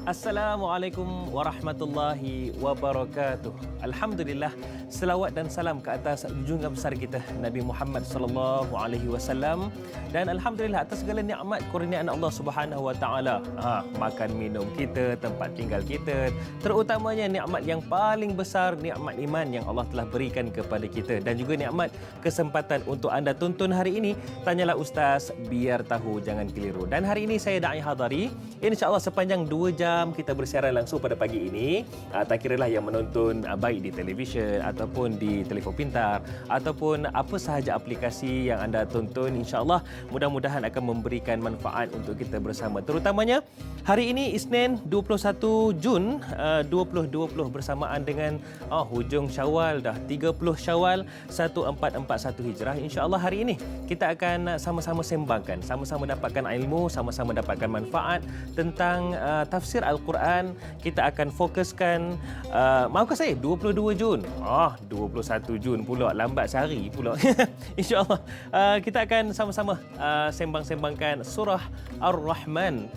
Assalamualaikum warahmatullahi wabarakatuh. Alhamdulillah, selawat dan salam ke atas junjungan besar kita Nabi Muhammad sallallahu alaihi wasallam, dan alhamdulillah atas segala nikmat kurniaan Allah Subhanahu wa taala. Makan minum kita, tempat tinggal kita, terutamanya nikmat yang paling besar, nikmat iman yang Allah telah berikan kepada kita, dan juga nikmat kesempatan untuk anda tonton hari ini Tanyalah Ustaz, biar tahu jangan keliru. Dan hari ini saya Da'i Hadari, insya-Allah sepanjang 2 jam kita bersiaran langsung pada pagi ini. Tak kiralah yang menonton baik di televisyen ataupun di telefon pintar ataupun apa sahaja aplikasi yang anda tonton, insya-Allah mudah-mudahan akan memberikan manfaat untuk kita bersama. Terutamanya hari ini Isnin 21 Jun 2020 bersamaan dengan hujung Syawal, dah 30 Syawal 1441 Hijrah. Insya-Allah hari ini kita akan sama-sama sembangkan, sama-sama dapatkan ilmu, sama-sama dapatkan manfaat tentang tafsir Al-Quran. Kita akan fokuskan, maafkan saya, 22 Jun. 21 Jun pula, lambat sehari pula. InsyaAllah kita akan sama-sama sembang-sembangkan surah Ar-Rahman.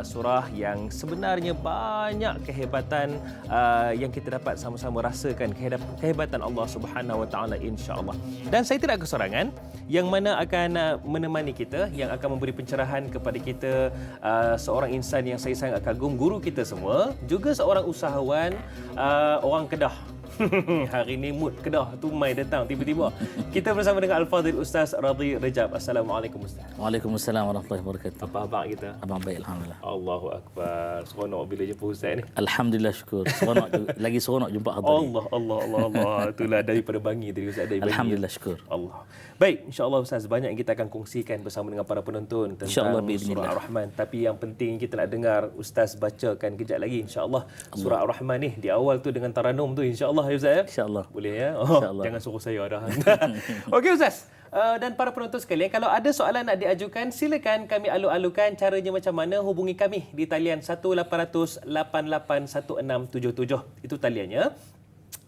Surah yang sebenarnya banyak kehebatan yang kita dapat sama-sama rasakan, kehebatan Allah Subhanahu Wa Taala, insya-Allah. Dan saya tidak kesorangan, yang mana akan menemani kita, yang akan memberi pencerahan kepada kita, seorang insan yang saya sangat kagum, guru kita semua, juga seorang usahawan, orang Kedah. Hari ini mood Kedah tu mai datang tiba-tiba. Kita bersama dengan Al-Fadhil Ustaz Radhi Rejab. Assalamualaikum Ustaz. Waalaikumsalam warahmatullahi wabarakatuh. Apa abang kita? Abang baik, alhamdulillah. Allahu akbar. Seronok bila jumpa Ustaz ni. Alhamdulillah, syukur. Seronok lagi seronok jumpa Hadari. Allah. Itulah daripada Bangi tadi Ustaz, dari Bangi. Alhamdulillah, syukur. Allah. Baik, insya-Allah Ustaz, banyak yang kita akan kongsikan bersama dengan para penonton tentang surah Ar-Rahman. Tapi yang penting kita nak dengar Ustaz bacakan kejap lagi, insya-Allah, surah Ar-Rahman ni di awal tu dengan taranum tu, insya-Allah ya Ustaz ya. Insya-Allah. Boleh ya? InsyaAllah. Jangan suruh saya dah. Okey Ustaz. Dan para penonton sekalian, kalau ada soalan nak diajukan, silakan kami alu-alukan. Caranya macam mana? Hubungi kami di talian 1800 881677. Itu taliannya.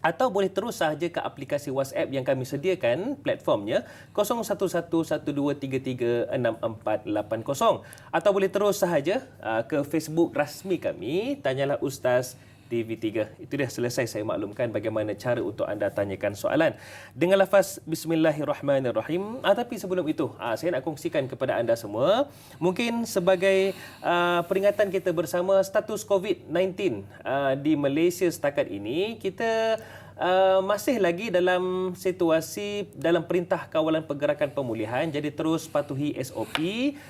Atau boleh terus sahaja ke aplikasi WhatsApp yang kami sediakan, platformnya 011123364480. Atau boleh terus sahaja ke Facebook rasmi kami, Tanyalah Ustaz TV3. Itu dah selesai saya maklumkan bagaimana cara untuk anda tanyakan soalan dengan lafaz Bismillahirrahmanirrahim. Tapi sebelum itu, saya nak kongsikan kepada anda semua, mungkin sebagai peringatan kita bersama, status COVID-19 di Malaysia setakat ini, kita masih lagi dalam situasi dalam Perintah Kawalan Pergerakan Pemulihan. Jadi terus patuhi SOP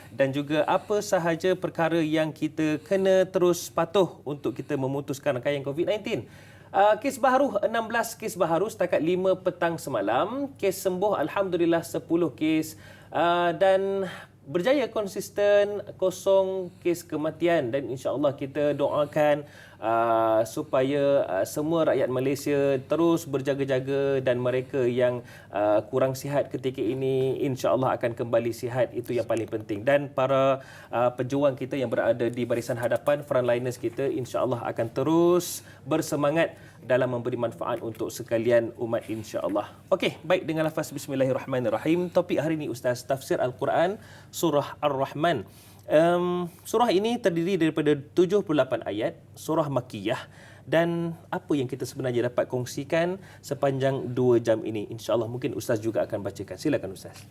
dan juga apa sahaja perkara yang kita kena terus patuh untuk kita memutuskan rangkaian COVID-19. Kes baharu 16 kes baharu setakat 5 petang semalam. Kes sembuh alhamdulillah 10 kes, dan berjaya konsisten 0 kes kematian. Dan insya-Allah kita doakan supaya semua rakyat Malaysia terus berjaga-jaga, dan mereka yang kurang sihat ketika ini insya-Allah akan kembali sihat. Itu yang paling penting. Dan para pejuang kita yang berada di barisan hadapan, frontliners kita, insya-Allah akan terus bersemangat dalam memberi manfaat untuk sekalian umat, insya-Allah. Okey, baik, dengan lafaz Bismillahirrahmanirrahim. Topik hari ini Ustaz, tafsir Al-Quran surah Ar-Rahman. Surah ini terdiri daripada 78 ayat, surah Makkiyah. Dan apa yang kita sebenarnya dapat kongsikan sepanjang 2 jam ini, insya-Allah mungkin Ustaz juga akan bacakan. Silakan Ustaz.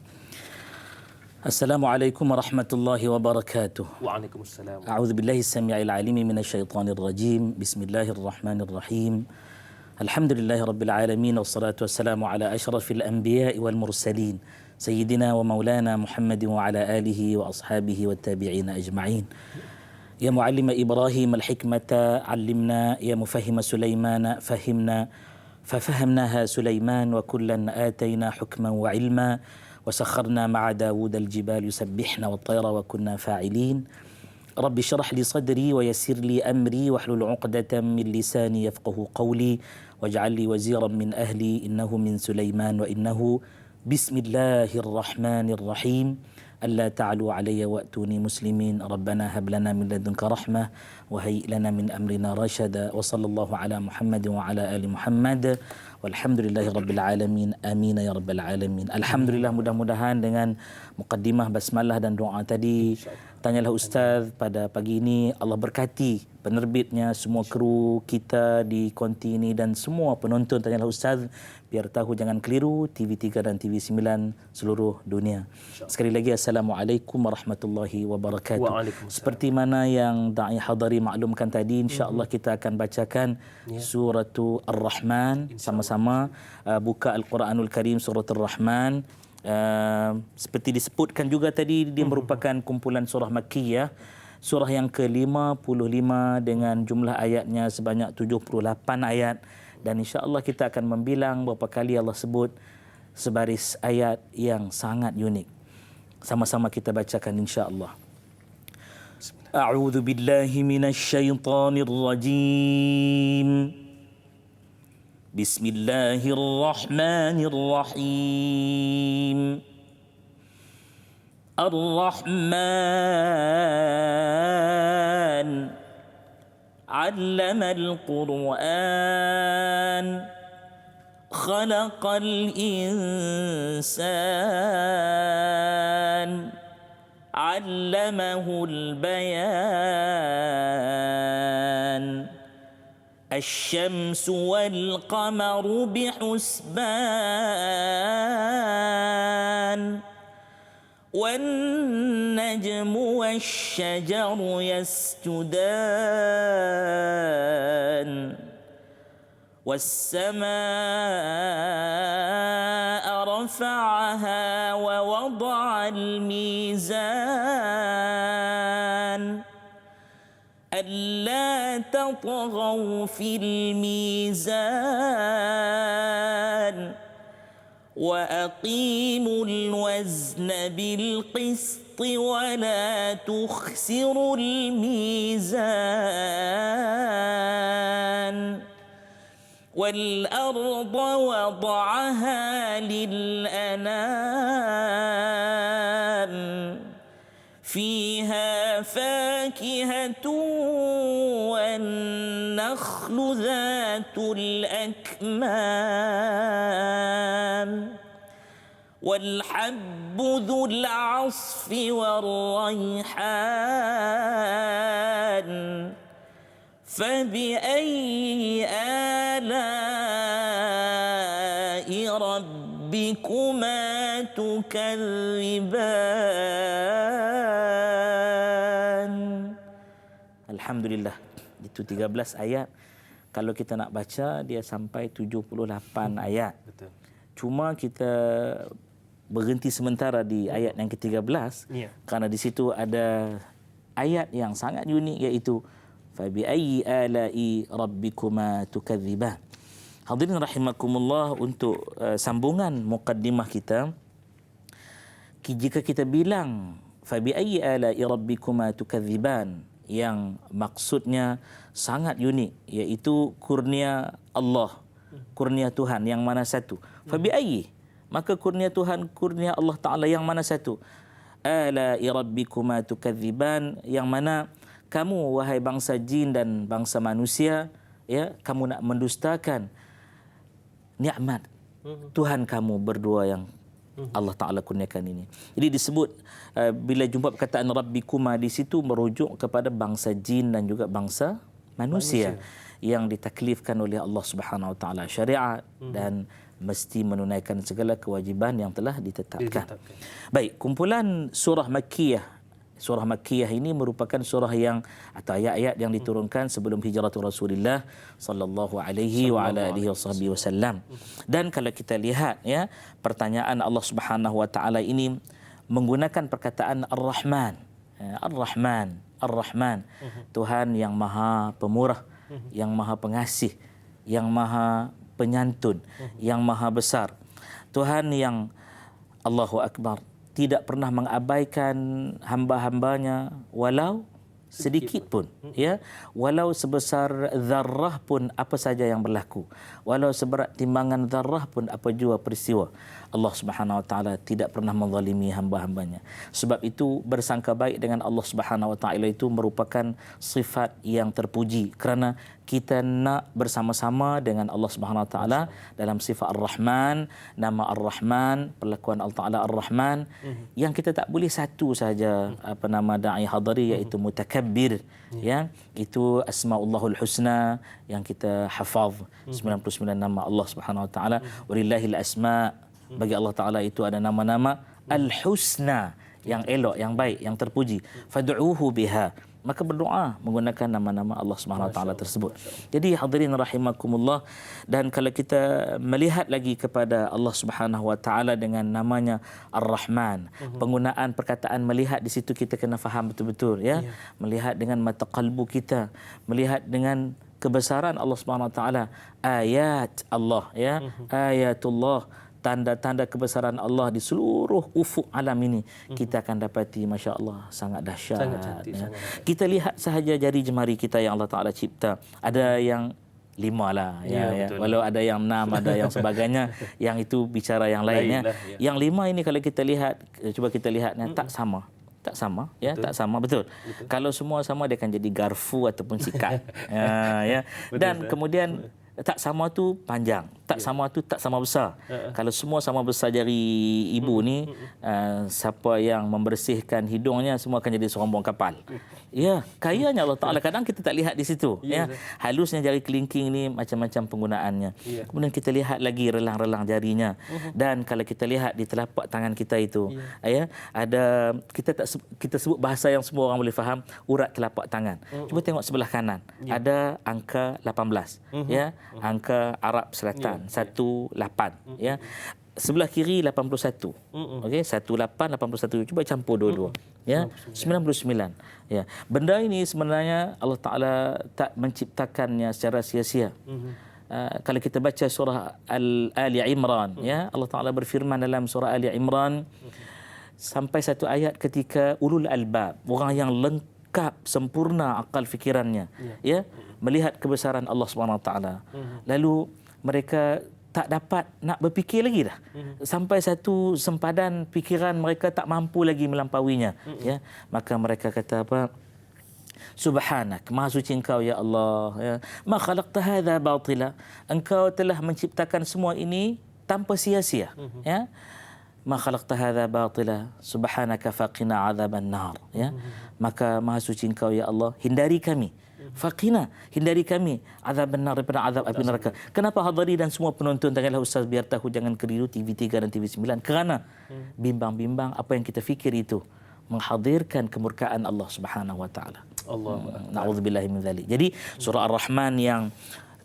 Assalamualaikum warahmatullahi wabarakatuh. Waalaikumsalam. A'udzu billahi as-sami'il 'alim minasyaitonir rajim. Bismillahirrahmanirrahim. Alhamdulillahi rabbil alamin, wassalatu wassalamu ala asyrafil anbiya'i wal mursalin, sayyidina wa maulana Muhammadin wa ala alihi wa ashabihi wa tabi'ina ajma'in. Ya muallima Ibrahim al-hikmata 'allimna, ya mufahhima Sulaiman fahimna, fafahamnaha Sulaiman wa kullan atayna hukman wa ilma, وسخرنا مع داود الجبال يسبحن والطير وكنا فاعلين. رب اشرح لي صدري ويسر لي أمري واحلل عقدة من لساني يفقه قولي واجعل لي وزيرا من أهلي إنه من سليمان وإنه بسم الله الرحمن الرحيم ألا تعلوا علي وأتوني مسلمين ربنا هب لنا من لدنك رحمة وهيئ لنا من أمرنا رشدا وصلى الله على محمد وعلى آل محمد walhamdulillahi rabbil alamin. Amin ya rabbal alamin. Alhamdulillah, mudah-mudahan dengan mukaddimah basmalah dan doa tadi Tanyalah Ustaz pada pagi ini. Allah berkati penerbitnya, semua kru kita di Konti ini dan semua penonton. Tanyalah Ustaz biar tahu jangan keliru TV3 dan TV9 seluruh dunia. Sekali lagi Assalamualaikum warahmatullahi wabarakatuh. Seperti mana yang Da'i Hadari maklumkan tadi, insya-Allah kita akan bacakan surah Ar-Rahman sama-sama. Buka Al-Quranul Karim surah Ar-Rahman. Seperti disebutkan juga tadi, dia merupakan kumpulan surah Makkiyah, surah yang ke-55 dengan jumlah ayatnya sebanyak 78 ayat, dan insya-Allah kita akan membilang berapa kali Allah sebut sebaris ayat yang sangat unik. Sama-sama kita bacakan insya-Allah. A'udzu billahi minasyaitonir rajim. Bismillahirrahmanirrahim. Ar-Rahman 'allamal Qur'an khalaqal insan 'allamahul bayan. الشمس والقمر بحسبان والنجم والشجر يسجدان والسماء رفعها ووضع الميزان ألا تطغوا في الميزان وأقيموا الوزن بالقسط ولا تخسروا الميزان والأرض وضعها للأنام فيها فاكهة والنخل ذات الأكمام والحب ذو العصف والريحان فبأي آلاء ربكما تكذبان. Alhamdulillah, itu 13 ayat. Kalau kita nak baca, dia sampai 78 ayat. Betul. Cuma kita berhenti sementara di ayat yang ke-13 kerana di situ ada ayat yang sangat unik, iaitu fabi ayyi ala'i rabbikuma tukadziban. Hadirin rahimakumullah, untuk sambungan mukaddimah kita, jika kita bilang fabi ayyi ala'i rabbikuma tukadziban, yang maksudnya sangat unik, iaitu kurnia Allah, kurnia Tuhan yang mana satu. Fabi ayyi, maka kurnia Tuhan, kurnia Allah Ta'ala yang mana satu. Ala'i rabbikuma tukadziban, yang mana kamu wahai bangsa jin dan bangsa manusia, ya, kamu nak mendustakan nikmat Tuhan kamu berdua yang Allah Ta'ala kurniakan ini. Jadi disebut bila jumpa perkataan Rabbikuma di situ merujuk kepada bangsa jin dan juga bangsa manusia yang ditaklifkan oleh Allah Subhanahu Wa Ta'ala syariat dan mesti menunaikan segala kewajiban yang telah ditetapkan. Baik, kumpulan surah Makkiyah. Surah Makkiyah ini merupakan surah yang atau ayat-ayat yang diturunkan sebelum hijrah Rasulullah sallallahu alaihi wa ala alihi wasallam. Dan kalau kita lihat, ya, pertanyaan Allah Subhanahu wa taala ini menggunakan perkataan Ar-Rahman. Ar-Rahman, Ar-Rahman. Tuhan yang Maha Pemurah, yang Maha Pengasih, yang Maha Penyantun, yang Maha Besar. Tuhan yang Allahu Akbar, tidak pernah mengabaikan hamba-hambanya walau sedikit pun, ya, walau sebesar zarrah pun apa saja yang berlaku, walau seberat timbangan zarrah pun apa jua peristiwa, Allah Subhanahu Wa Taala tidak pernah menzalimi hamba-hambanya. Sebab itu bersangka baik dengan Allah Subhanahu Wa Taala itu merupakan sifat yang terpuji, kerana kita nak bersama-sama dengan Allah Subhanahu Wa Taala dalam sifat Ar-Rahman, nama Ar-Rahman, perlakuan Allah Taala Ar-Rahman. Yang kita tak boleh satu saja apa nama dai hadari, iaitu mutakabbir, ya, itu Asmaullahul Husna yang kita hafaz 99 nama Allah Subhanahu Wa Taala. Walillahil asma, bagi Allah Taala itu ada nama-nama al-husna, yang elok, yang baik, yang terpuji. Fad'uuhu biha, maka berdoa menggunakan nama-nama Allah Subhanahu Wa Taala tersebut. Jadi hadirin rahimakumullah, dan kalau kita melihat lagi kepada Allah Subhanahu Wa Taala dengan namanya Ar-Rahman, penggunaan perkataan melihat di situ kita kena faham betul-betul, ya. Melihat dengan mata qalbu kita, melihat dengan kebesaran Allah Subhanahu Wa Taala, ayat Allah, ya, ayatullah, tanda-tanda kebesaran Allah di seluruh ufuk alam ini kita akan dapati, Masya Allah, sangat dahsyat. Sangat cantik, Ya. sangat. Kita lihat sahaja jari jemari kita yang Allah Ta'ala cipta. Ada yang 5 lah, ya. Walau ada yang 6, ada yang sebagainya, yang itu bicara yang lain, ya. Yang 5 ini kalau kita lihat, cuba kita lihat, tak sama. Tak sama, ya, tak sama, betul. Kalau semua sama, dia akan jadi garfu ataupun sikat. Ya. Dan kemudian tak sama tu panjang, tak sama tu tak sama besar. Kalau semua sama besar jari ibu ni, siapa yang membersihkan hidungnya semua akan jadi serombong kapal. Ya, kayanya Allah Taala. Kadang kita tak lihat di situ, ya. Halusnya jari kelingking ni macam-macam penggunaannya. Kemudian kita lihat lagi relang-relang jarinya. Dan kalau kita lihat di telapak tangan kita itu, ya, ada kita sebut bahasa yang semua orang boleh faham, urat telapak tangan. Cuba tengok sebelah kanan. Ada angka 18, ya. Angka Arab Selatan 18, ya. Sebelah kiri 81. Okey, 18 81. Cuba campur dua-dua, ya. 99. Ya. Benda ini sebenarnya Allah Taala tak menciptakannya secara sia-sia. Kalau kita baca surah Ali Imran, ya, Allah Taala berfirman dalam surah Ali Imran sampai satu ayat, ketika ulul albab, orang yang lengkap sempurna akal fikirannya, ya, melihat kebesaran Allah Subhanahu Wa Taala, lalu mereka tak dapat nak berfikir lagi dah. Sampai satu sempadan fikiran mereka tak mampu lagi melampauinya, ya. Maka mereka kata apa? Subhanak, maha suci engkau ya Allah, ya. Ma khalaqta hadza batila, engkau telah menciptakan semua ini tanpa sia-sia, ya. Ma khalaqta hadza batila, subhanaka faqina adzaban nar, ya. Maka maha suci engkau ya Allah, hindari kami, faqina, hindari kami azab benar daripada azab api neraka. Kenapa hadiri dan semua penonton, tanganlah Ustaz biar tahu, jangan keliru TV3 dan TV9, kerana bimbang-bimbang apa yang kita fikir itu menghadirkan kemurkaan Allah Subhanahu Wa Taala. Allah, na'udzubillahi min dzalik. Jadi surah Ar-Rahman yang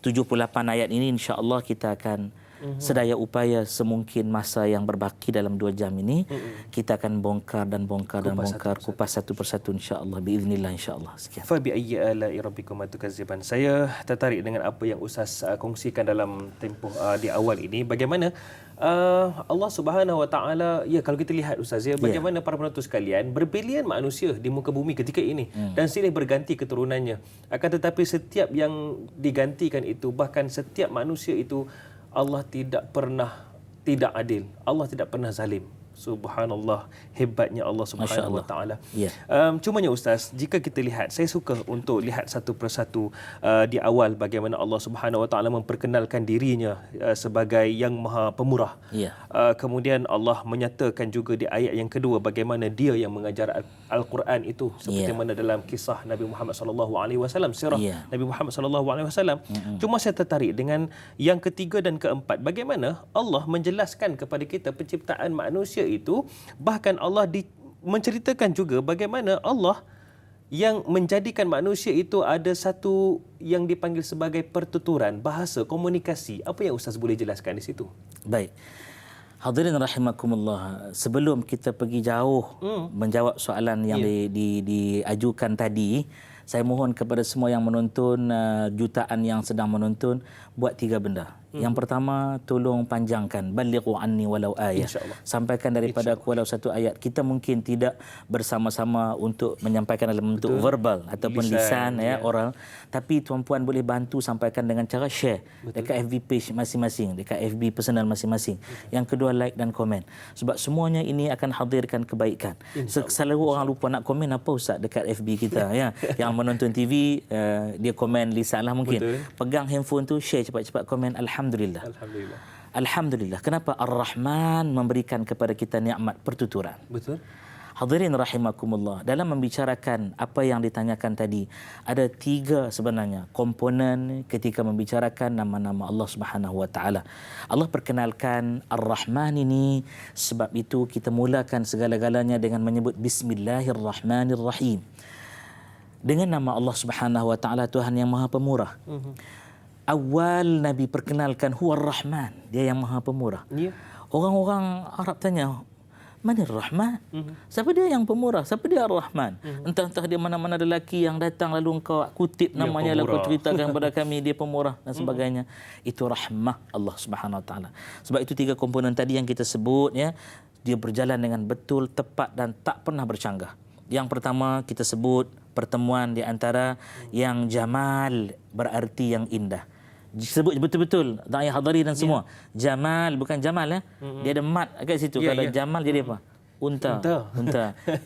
78 ayat ini, insya-Allah kita akan sedaya upaya semungkin masa yang berbaki dalam 2 jam ini, kita akan bongkar, kupas satu persatu, insya-Allah, biiznillah, insya-Allah. Sekian. Fa bi ayyi ala'i rabbikum tukadziban. Saya tertarik dengan apa yang Ustaz kongsikan dalam tempoh di awal ini, bagaimana Allah Subhanahu Wa Taala, ya, kalau kita lihat Ustaz, ya, bagaimana para penonton sekalian, berbilion manusia di muka bumi ketika ini dan silih berganti keturunannya. Akan tetapi setiap yang digantikan itu, bahkan setiap manusia itu, Allah tidak pernah tidak adil. Allah tidak pernah zalim. Subhanallah, hebatnya Allah Subhanahu Wa Taala. Cumanya Ustaz, jika kita lihat, saya suka untuk lihat satu persatu di awal bagaimana Allah Subhanahu Wa Taala memperkenalkan dirinya sebagai yang Maha Pemurah. Kemudian Allah menyatakan juga di ayat yang kedua bagaimana Dia yang mengajar Al-Quran itu, seperti mana dalam kisah Nabi Muhammad sallallahu alaihi wasallam, sirah Nabi Muhammad sallallahu alaihi wasallam. Cuma saya tertarik dengan yang ketiga dan keempat, bagaimana Allah menjelaskan kepada kita penciptaan manusia itu. Bahkan Allah menceritakan juga bagaimana Allah yang menjadikan manusia itu ada satu yang dipanggil sebagai pertuturan, bahasa, komunikasi. Apa yang Ustaz boleh jelaskan di situ? Baik. Hadirin rahimakumullah, sebelum kita pergi jauh menjawab soalan yang diajukan tadi, saya mohon kepada semua yang menonton, jutaan yang sedang menonton, buat 3 benda. Yang pertama, tolong panjangkan, balighu anni walau ayah. InsyaAllah. Sampaikan daripada aku walau satu ayat. Kita mungkin tidak bersama-sama untuk menyampaikan dalam bentuk verbal ataupun lisan ya, oral, tapi tuan-puan boleh bantu sampaikan dengan cara share dekat FB page masing-masing, dekat FB personal masing-masing. Yang kedua, like dan komen. Sebab semuanya ini akan hadirkan kebaikan. Selalu orang lupa nak komen apa ustaz dekat FB kita ya. Yang menonton TV dia komen lisan lah mungkin. Pegang handphone tu, share cepat-cepat, komen alhamdulillah. Alhamdulillah. Alhamdulillah. Kenapa? Ar-Rahman memberikan kepada kita nikmat pertuturan. Betul. Hadirin rahimakumullah, dalam membicarakan apa yang ditanyakan tadi, ada 3 sebenarnya komponen ketika membicarakan nama-nama Allah Subhanahu wa taala. Allah perkenalkan Ar-Rahman ini, sebab itu kita mulakan segala-galanya dengan menyebut Bismillahirrahmanirrahim. Dengan nama Allah Subhanahu wa taala, Tuhan yang Maha Pemurah. Awal Nabi perkenalkan Huwa Ar-Rahman, dia yang Maha Pemurah. Ya. Orang-orang Arab tanya, mana Ar-Rahman? Siapa dia yang pemurah? Siapa dia Ar-Rahman? Entah-entah dia mana-mana lelaki yang datang lalu engkau kutip namanya, lalu kau ceritakan kepada kami dia pemurah dan sebagainya. Itu rahmah Allah Subhanahu wa taala. Sebab itu 3 komponen tadi yang kita sebut ya, dia berjalan dengan betul, tepat dan tak pernah bercanggah. Yang pertama kita sebut pertemuan di antara yang jamal berarti yang indah. Sebut betul-betul tak payah hadari dan semua. Jamal bukan jamal ya. Dia ada mat kat situ. Kalau jamal jadi apa? Unta.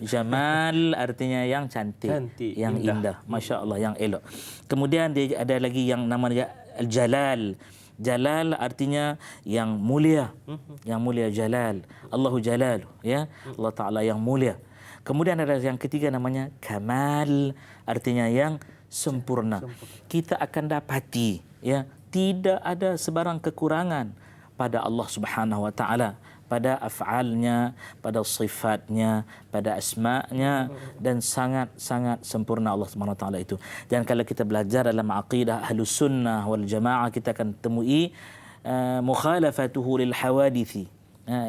Jamal artinya yang cantik, yang indah. Masya-Allah, yang elok. Kemudian dia ada lagi yang namanya Al-Jalal. Jalal artinya yang mulia. Yang mulia, Jalal. Allahu Jalal ya. Allah Taala yang mulia. Kemudian ada yang ketiga namanya Kamal, artinya yang sempurna. Kita akan dapati ya, tidak ada sebarang kekurangan pada Allah Subhanahu wa taala, pada af'alnya, pada sifatnya, pada asma'nya, dan sangat-sangat sempurna Allah Subhanahu wa taala itu. Dan kalau kita belajar dalam aqidah Ahlus Sunnah wal Jamaah, kita akan temui mukhalafatuhu lil hawadithi.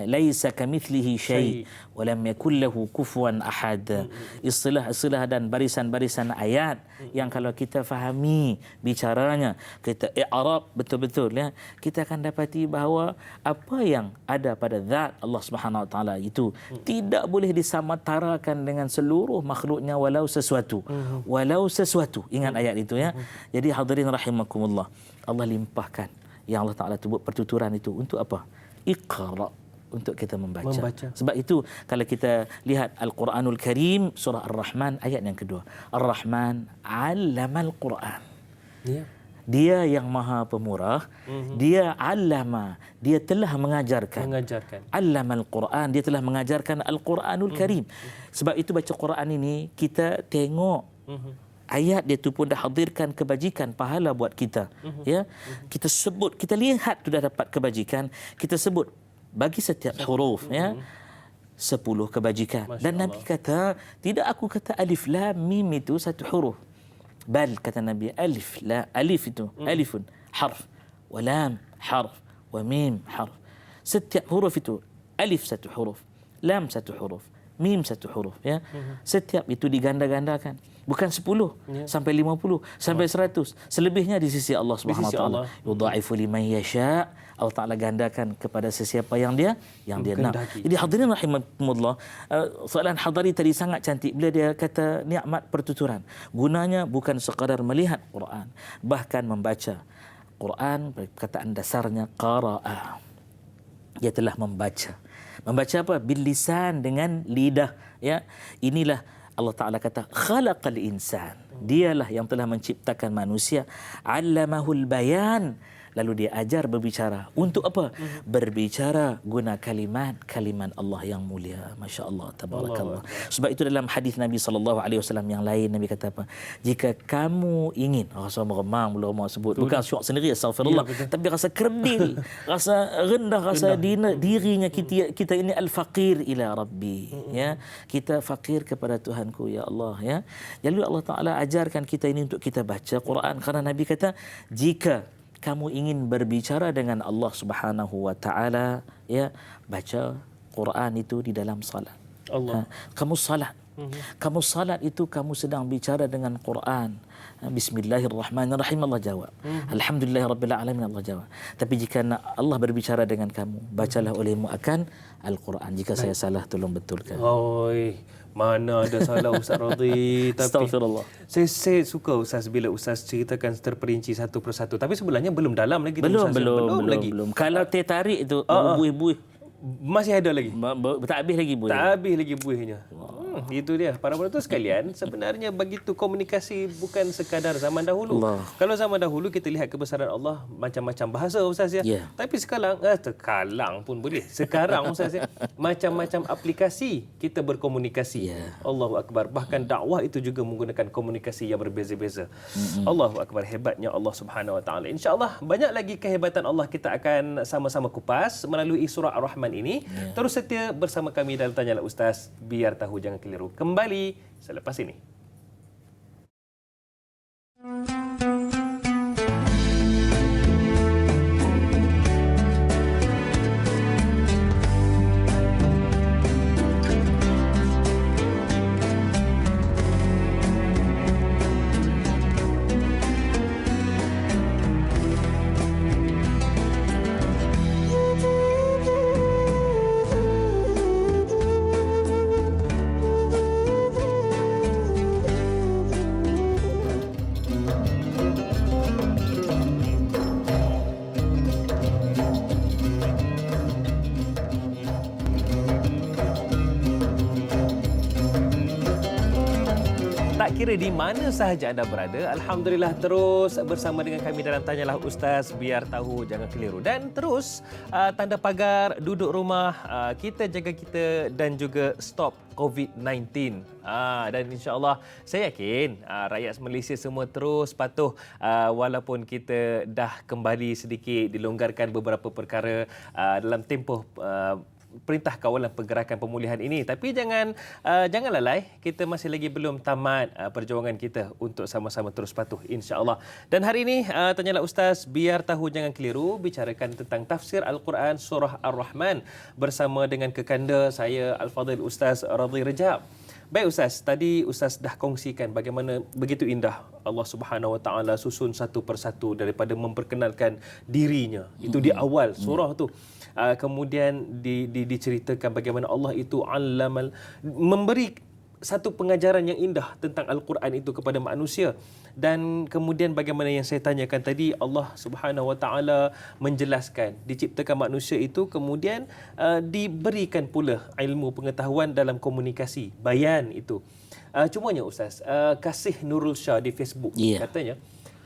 Laisa kamithlihi syai' wa lam yakul lahu kufuwan ahad. Istilah-istilah dan barisan-barisan ayat yang kalau kita fahami bicaranya, kita i'rab betul-betul ya, kita akan dapati bahawa apa yang ada pada zat Allah Subhanahu wa taala itu tidak boleh disamatarakan dengan seluruh makhluknya walau sesuatu. Walau sesuatu. Ingat ayat itu ya. Jadi hadirin rahimakumullah, Allah limpahkan yang Allah Taala sebut pertuturan itu untuk apa? Iqra, untuk kita membaca. Sebab itu kalau kita lihat Al-Quranul Karim, surah Ar-Rahman ayat yang kedua. Ar-Rahman 'allamal Quran. Ya. Dia yang Maha Pemurah, dia 'allama, dia telah mengajarkan. 'Allamal Quran, dia telah mengajarkan Al-Quranul Karim. Sebab itu baca Quran ini kita tengok ayat dia tu pun dah hadirkan kebajikan, pahala buat kita. Ya, kita sebut, kita lihat tu dah dapat kebajikan, kita sebut bagi setiap huruf ya 10 kebajikan. Dan Nabi kata, tidak aku kata alif lam mim itu satu huruf. Bal kata Nabi, alif itu alifun harf, wa lam harf, wa mim harf. Setiap huruf itu alif satu huruf, lam satu huruf, mim satu huruf ya. Setiap itu diganda-gandakan. Bukan 10 sampai 50 sampai 100. Selebihnya di sisi Allah Subhanahu wa taala. Yudha'ifu liman yasha. Allah Taala gandakan kepada sesiapa yang dia nak. Jadi hadirin rahimakumullah, soalan hadari tadi sangat cantik bila dia kata nikmat pertuturan. Gunanya bukan sekadar melihat Quran, bahkan membaca Quran. Perkataan dasarnya qara'a. Dia telah membaca. Membaca apa? Bil lisan, dengan lidah ya. Inilah Allah Ta'ala kata khalaqal insan. Dialah yang telah menciptakan manusia. 'Allamahul bayan. Lalu dia ajar berbicara. Untuk apa? Berbicara guna kalimat Allah yang mulia. Masya Allah, tabarakallah. Sebab itu dalam hadis Nabi SAW yang lain, Nabi kata apa? Jika kamu ingin, rasa meremang, belum sebut, bukan syok sendiri, astagfirullah, tapi rasa kerdil, rasa rendah, rasa dirinya kita ini al-faqir ila Rabbi. Ya, kita fakir kepada Tuhanku, ya Allah. Ya, jadi Allah Taala ajarkan kita ini untuk kita baca Quran, karena Nabi kata, jika kamu ingin berbicara dengan Allah Subhanahu wa taala, ya, baca Quran itu di dalam salat. Kamu salat. Kamu salat itu kamu sedang bicara dengan Quran. Bismillahirrahmanirrahim, Allah jawab. Alhamdulillahirabbilalamin, Allah jawab. Tapi jika nak Allah berbicara dengan kamu, bacalah olehmu akan Al-Quran. Jika saya salah, tolong betulkan. Oi, mana ada salah Ustaz Radhi. Tapi Astaghfirullah. saya suka Ustaz bila Ustaz ceritakan terperinci satu persatu. Tapi sebenarnya belum dalam lagi tu, Belum, Ustaz. belum. Kalau teh tarik itu buih-buih. Masih ada lagi. Tak habis lagi buih. Tak habis lagi buihnya. Itu dia. Para penonton sekalian, sebenarnya begitu komunikasi bukan sekadar zaman dahulu. Allah. Kalau zaman dahulu kita lihat kebesaran Allah macam-macam bahasa Ustaz ya. Ya. Tapi sekarang terkalang pun boleh. Sekarang Ustaz ya, macam-macam aplikasi kita berkomunikasi. Ya. Allahu akbar. Bahkan dakwah itu juga menggunakan komunikasi yang berbeza-beza. Allahu akbar, hebatnya Allah Subhanahu Wa Taala. Insya-Allah banyak lagi kehebatan Allah kita akan sama-sama kupas melalui surah Ar-Rahman ini. Ya. Terus setia bersama kami dalam Tanyalah Ustaz, biar tahu jangan keliru. Kembali selepas ini. Tak kira di mana sahaja anda berada, Alhamdulillah terus bersama dengan kami dalam Tanyalah Ustaz, biar tahu jangan keliru. Dan terus tanda pagar, duduk rumah, kita jaga kita dan juga stop COVID-19. Dan insya-Allah saya yakin rakyat Malaysia semua terus patuh walaupun kita dah kembali sedikit dilonggarkan beberapa perkara dalam tempoh Perintah Kawalan Pergerakan Pemulihan ini. Tapi jangan lalai, kita masih lagi belum tamat perjuangan kita untuk sama-sama terus patuh, insya-Allah. Dan hari ini Tanyalah Ustaz, biar tahu jangan keliru, bicarakan tentang tafsir Al-Quran surah Ar-Rahman bersama dengan kekanda saya Al-Fadhil Ustaz Radhi Rejab. Baik Ustaz, tadi Ustaz dah kongsikan bagaimana begitu indah Allah Subhanahu Wa Taala susun satu persatu daripada memperkenalkan dirinya. Itu di awal surah tu. Kemudian diceritakan bagaimana Allah itu memberi satu pengajaran yang indah tentang Al-Quran itu kepada manusia. Dan kemudian bagaimana yang saya tanyakan tadi, Allah Subhanahu Wa Taala menjelaskan diciptakan manusia itu, kemudian diberikan pula ilmu pengetahuan dalam komunikasi, bayan itu. Cumanya Ustaz, Kasih Nurul Shah di Facebook katanya,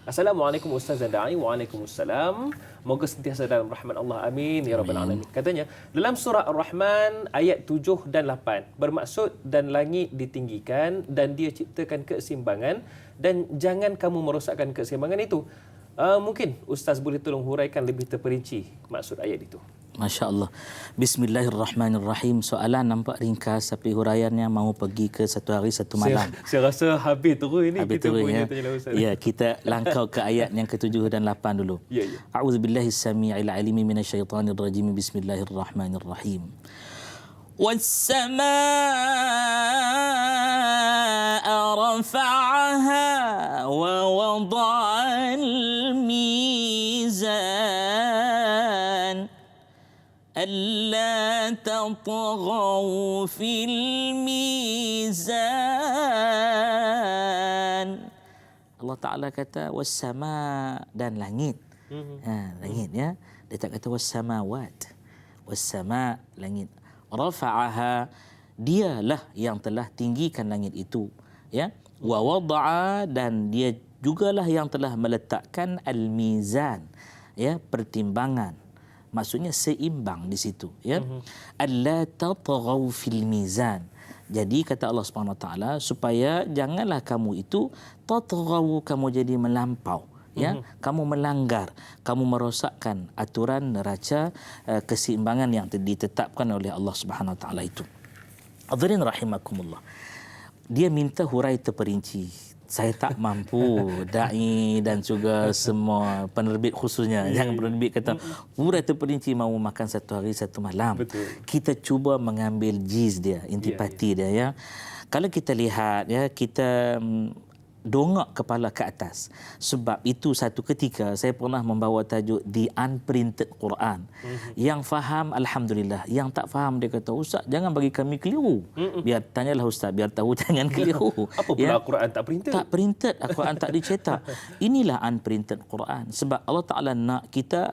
Assalamualaikum Ustaz dan Da'i. Waalaikumsalam. Moga sentiasa dalam rahmat Allah. Amin. Ya Rabbal Alamin. Katanya, dalam surah Ar-Rahman ayat 7 dan 8. Bermaksud, dan langit ditinggikan dan dia ciptakan keseimbangan dan jangan kamu merosakkan keseimbangan itu. Mungkin Ustaz boleh tolong huraikan lebih terperinci maksud ayat itu. Masya Allah. Bismillahirrahmanirrahim. Soalan nampak ringkas, tapi huraiannya mahu pergi ke satu hari satu malam. Saya rasa habis terus ini habis kita punya Tanyalah Ustaz. Ya, kita langkau ke ayat yang ke-7 dan 8 dulu. Ya. A'udzubillahi as-sami'il 'alimi minasyaitonir rajim. Bismillahirrahmanirrahim. Was-samaa'a rafa'aha wa wada'al mizan ألا تطغوا في الميزان. Allah Ta'ala kata wassama, dan langit. Langit ya. Dia tak kata wassamawat. Wassama, langit. Rafa'aha, dialah yang telah tinggikan langit itu. Ya. Wa wada'a, dan dia jugalah yang telah meletakkan al-mizan. Ya, pertimbangan. Maksudnya seimbang di situ, ya. Alla tatghaw fil mizan. Jadi kata Allah Subhanahu Wa Taala, supaya janganlah kamu itu tatghaw, kamu jadi melampau, ya. Kamu melanggar, kamu merosakkan aturan neraca keseimbangan yang ditetapkan oleh Allah Subhanahu Wa Taala itu. Hadirin rahimakumullah. Dia minta hurai terperinci. Saya tak mampu, da'i dan juga semua penerbit khususnya. Jangan penerbit kata, hurai terperinci mahu makan satu hari satu malam. Betul. Kita cuba mengambil jiz dia, intipati dia, ya. Kalau kita lihat, ya, kita dongak kepala ke atas. Sebab itu satu ketika saya pernah membawa tajuk The Unprinted Quran. Yang faham alhamdulillah, yang tak faham dia kata, "Ustaz, jangan bagi kami keliru." Biar tanyalah ustaz, biar tahu jangan keliru. Apa pula Al-Quran tak printed? Tak printed, Al-Quran tak dicetak. Inilah unprinted Quran. Sebab Allah Taala nak kita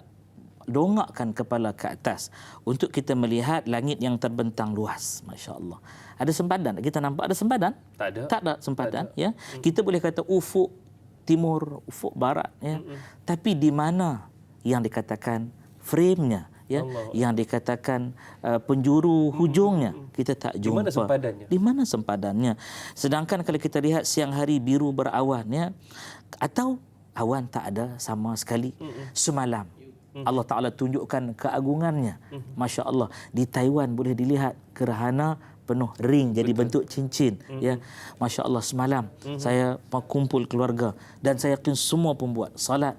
dongakkan kepala ke atas untuk kita melihat langit yang terbentang luas. Masya-Allah. Ada sempadan? Kita nampak ada sempadan? Tak ada. Tak ada sempadan, ya. Kita boleh kata ufuk timur, ufuk barat, ya. Tapi di mana yang dikatakan frame-nya, ya, yang dikatakan penjuru hujungnya, kita tak jumpa. Di mana sempadannya? Di mana sempadannya? Sedangkan kalau kita lihat siang hari biru berawan, ya, atau awan tak ada sama sekali. Semalam Allah Ta'ala tunjukkan keagungannya. Masya Allah. Di Taiwan boleh dilihat gerhana penuh ring jadi bentuk cincin. Ya, Masya Allah, semalam saya kumpul keluarga dan saya yakin semua pun buat salat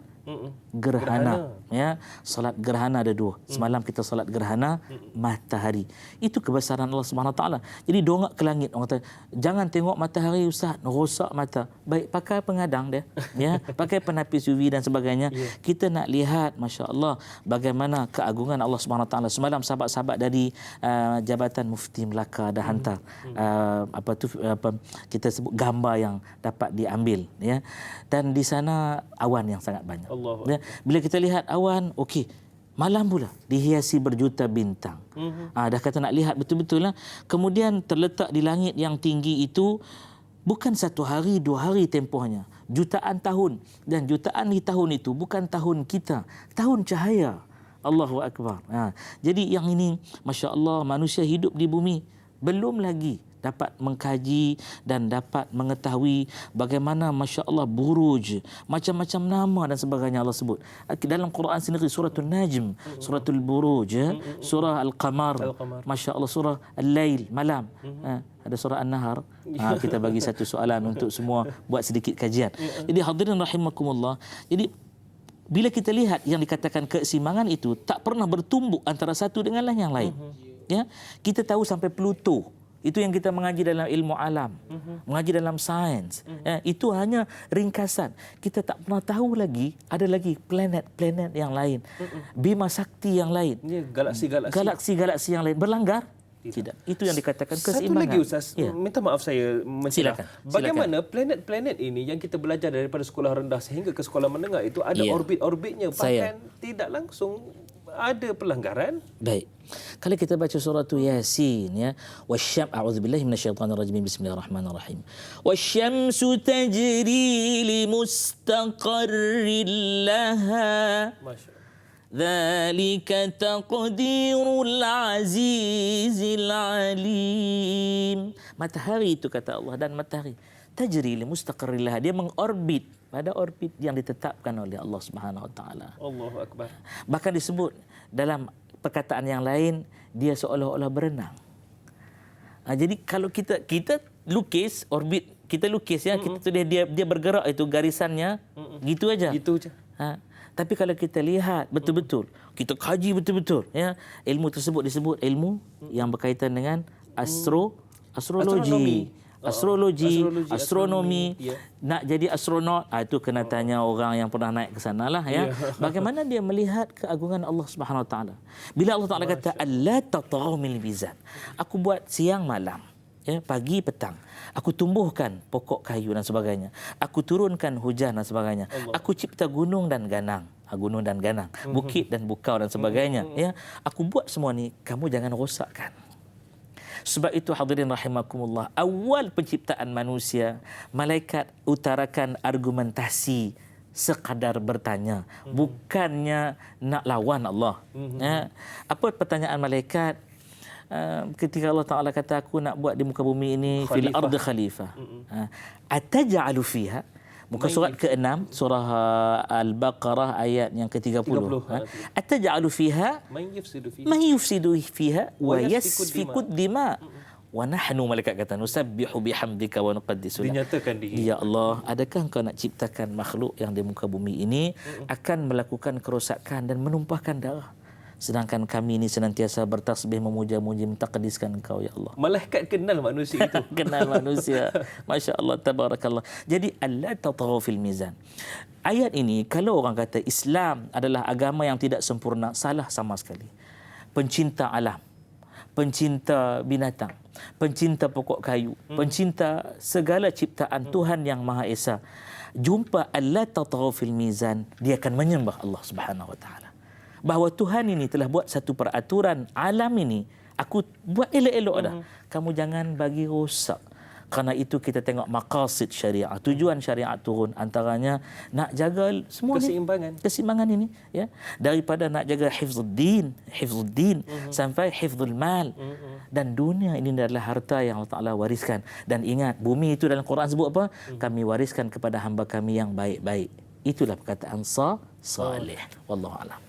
gerhana. Ya, salat gerhana ada dua. Semalam kita salat gerhana matahari. Itu kebesaran Allah Subhanahu Wa Taala. Jadi dongak ke langit, orang kata, jangan tengok matahari ustaz, rosak mata. Baik, pakai pengadang dia, ya, pakai penapis UV dan sebagainya. Kita nak lihat masya-Allah bagaimana keagungan Allah Subhanahu Wa Taala. Semalam sahabat-sahabat dari Jabatan Mufti Melaka dah hantar kita sebut gambar yang dapat diambil, ya. Dan di sana awan yang sangat banyak. Ya, bila kita lihat awan, okey, malam pula dihiasi berjuta bintang. Dah kata nak lihat betul-betul lah. Kemudian terletak di langit yang tinggi itu bukan satu hari, 2 hari tempohnya, jutaan tahun. Dan jutaan di tahun itu bukan tahun kita, tahun cahaya. Allahu Akbar. Jadi yang ini, Masya Allah, manusia hidup di bumi belum lagi dapat mengkaji dan dapat mengetahui bagaimana Masya Allah buruj, macam-macam nama dan sebagainya Allah sebut. Dalam Quran sendiri suratul Najm, suratul Buruj, surah Al-Qamar, Masya Allah, surah Al-Lail, malam. Ada surah An-Nahar. Kita bagi satu soalan untuk semua buat sedikit kajian. Jadi hadirin rahimakumullah. Jadi bila kita lihat yang dikatakan keseimbangan itu tak pernah bertumbuk antara satu dengan yang lain. Ya, kita tahu sampai Pluto. Itu yang kita mengaji dalam ilmu alam, mengaji dalam sains. Itu hanya ringkasan. Kita tak pernah tahu lagi, ada lagi planet-planet yang lain, bima sakti yang lain, galaksi-galaksi yang lain berlanggar. Tidak. Itu yang dikatakan keseimbangan. Satu lagi Ustaz, minta maaf saya mencelah. Silakan. Bagaimana planet-planet ini yang kita belajar daripada sekolah rendah sehingga ke sekolah menengah itu ada orbit-orbitnya, bahkan tidak langsung ada pelanggaran. Baik. Kalau kita baca surah Yasin, ya, wasyam, a'udzubillahi minasyaitonir rajim, bismillahirrahmanirrahim. Wasyamsu tajri limustaqarrin laha. Masyaallah. Dzalika taqdirul azizil alim. Matahari itu kata Allah, dan matahari tajri limustaqarrin laha, dia mengorbit pada orbit yang ditetapkan oleh Allah Subhanahu Wa Taala. Allahu Akbar. Bahkan disebut dalam perkataan yang lain, dia seolah-olah berenang. Jadi kalau kita lukis orbit, kita lukis, ya, kita tulis dia bergerak, itu garisannya gitu aja. Gitu aja. Tapi kalau kita lihat betul-betul, kita kaji betul-betul, ya, ilmu tersebut disebut ilmu yang berkaitan dengan astrologi, astronomi. Nak jadi astronot, itu kena tanya orang yang pernah naik ke sana lah, ya. Bagaimana dia melihat keagungan Allah Subhanahu Wa Taala. Bila Allah Taala kata alla tatghaw mil mizan, aku buat siang malam, ya, pagi petang, aku tumbuhkan pokok kayu dan sebagainya, aku turunkan hujan dan sebagainya, aku cipta gunung dan ganang, bukit dan bukau dan sebagainya, ya, aku buat semua ni, kamu jangan rosakkan. Sebab itu hadirin rahimakumullah, awal penciptaan manusia, malaikat utarakan argumentasi sekadar bertanya, bukannya nak lawan Allah. Apa pertanyaan malaikat? Ketika Allah Ta'ala kata, aku nak buat di muka bumi ini fil ardi khalifah. Ataj'alu fiha, muka surat ke-6 surah Al-Baqarah ayat yang ke-30. Ataj'alu fiha man yufsidu fiha wa yasfiku dima wa nahnu, malaikat kata, nusabbihu bihamdika wa nuqaddisu lak. Dinyatakan diri. Ya Allah, adakah engkau nak ciptakan makhluk yang di muka bumi ini akan melakukan kerosakan dan menumpahkan darah? sedangkan kami ini senantiasa bertasbih, memuja-muji, mentaqdiskan Engkau ya Allah. Malaikat kenal manusia itu. Kenal manusia. Masya Allah, tabarakallah. Jadi alla tatghaw fil mizan. Ayat ini kalau orang kata Islam adalah agama yang tidak sempurna, salah sama sekali. Pencinta alam, pencinta binatang, pencinta pokok kayu, pencinta segala ciptaan Tuhan yang Maha Esa, jumpa alla tatghaw fil mizan, dia akan menyembah Allah Subhanahu wa taala. Bahawa Tuhan ini telah buat satu peraturan alam ini, aku buat elok-elok dah. Kamu jangan bagi rosak. Kerana itu kita tengok maqasid syariah, tujuan syariat turun, antaranya nak jaga semua keseimbangan ini, ya. Daripada nak jaga hifzuddin sampai hifzul mal. Dan dunia ini adalah harta yang Allah Taala wariskan. Dan ingat, bumi itu dalam Quran sebut apa? Kami wariskan kepada hamba kami yang baik-baik. Itulah perkataan salih. Wallahu a'lam.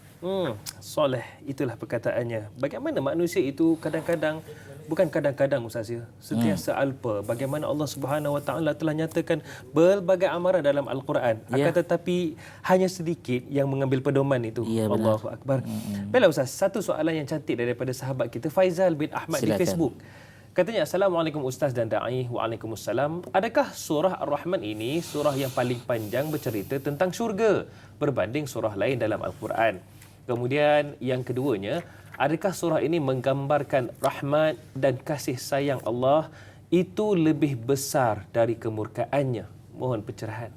Soleh, itulah perkataannya. Bagaimana manusia itu kadang-kadang, bukan kadang-kadang Ustaz ya, sentiasa alpa. Bagaimana Allah Subhanahu Wa Taala telah nyatakan berbagai amaran dalam Al-Quran. Akan tetapi hanya sedikit yang mengambil pedoman itu. Ya, Allahu Akbar. Baiklah Ustaz, satu soalan yang cantik daripada sahabat kita Faizal bin Ahmad. Silakan. Di Facebook. Katanya, Assalamualaikum Ustaz dan Da'i. Waalaikumsalam. Adakah surah Ar-Rahman ini surah yang paling panjang bercerita tentang syurga berbanding surah lain dalam Al-Quran? Kemudian yang keduanya, adakah surah ini menggambarkan rahmat dan kasih sayang Allah itu lebih besar dari kemurkaannya? Mohon pencerahan.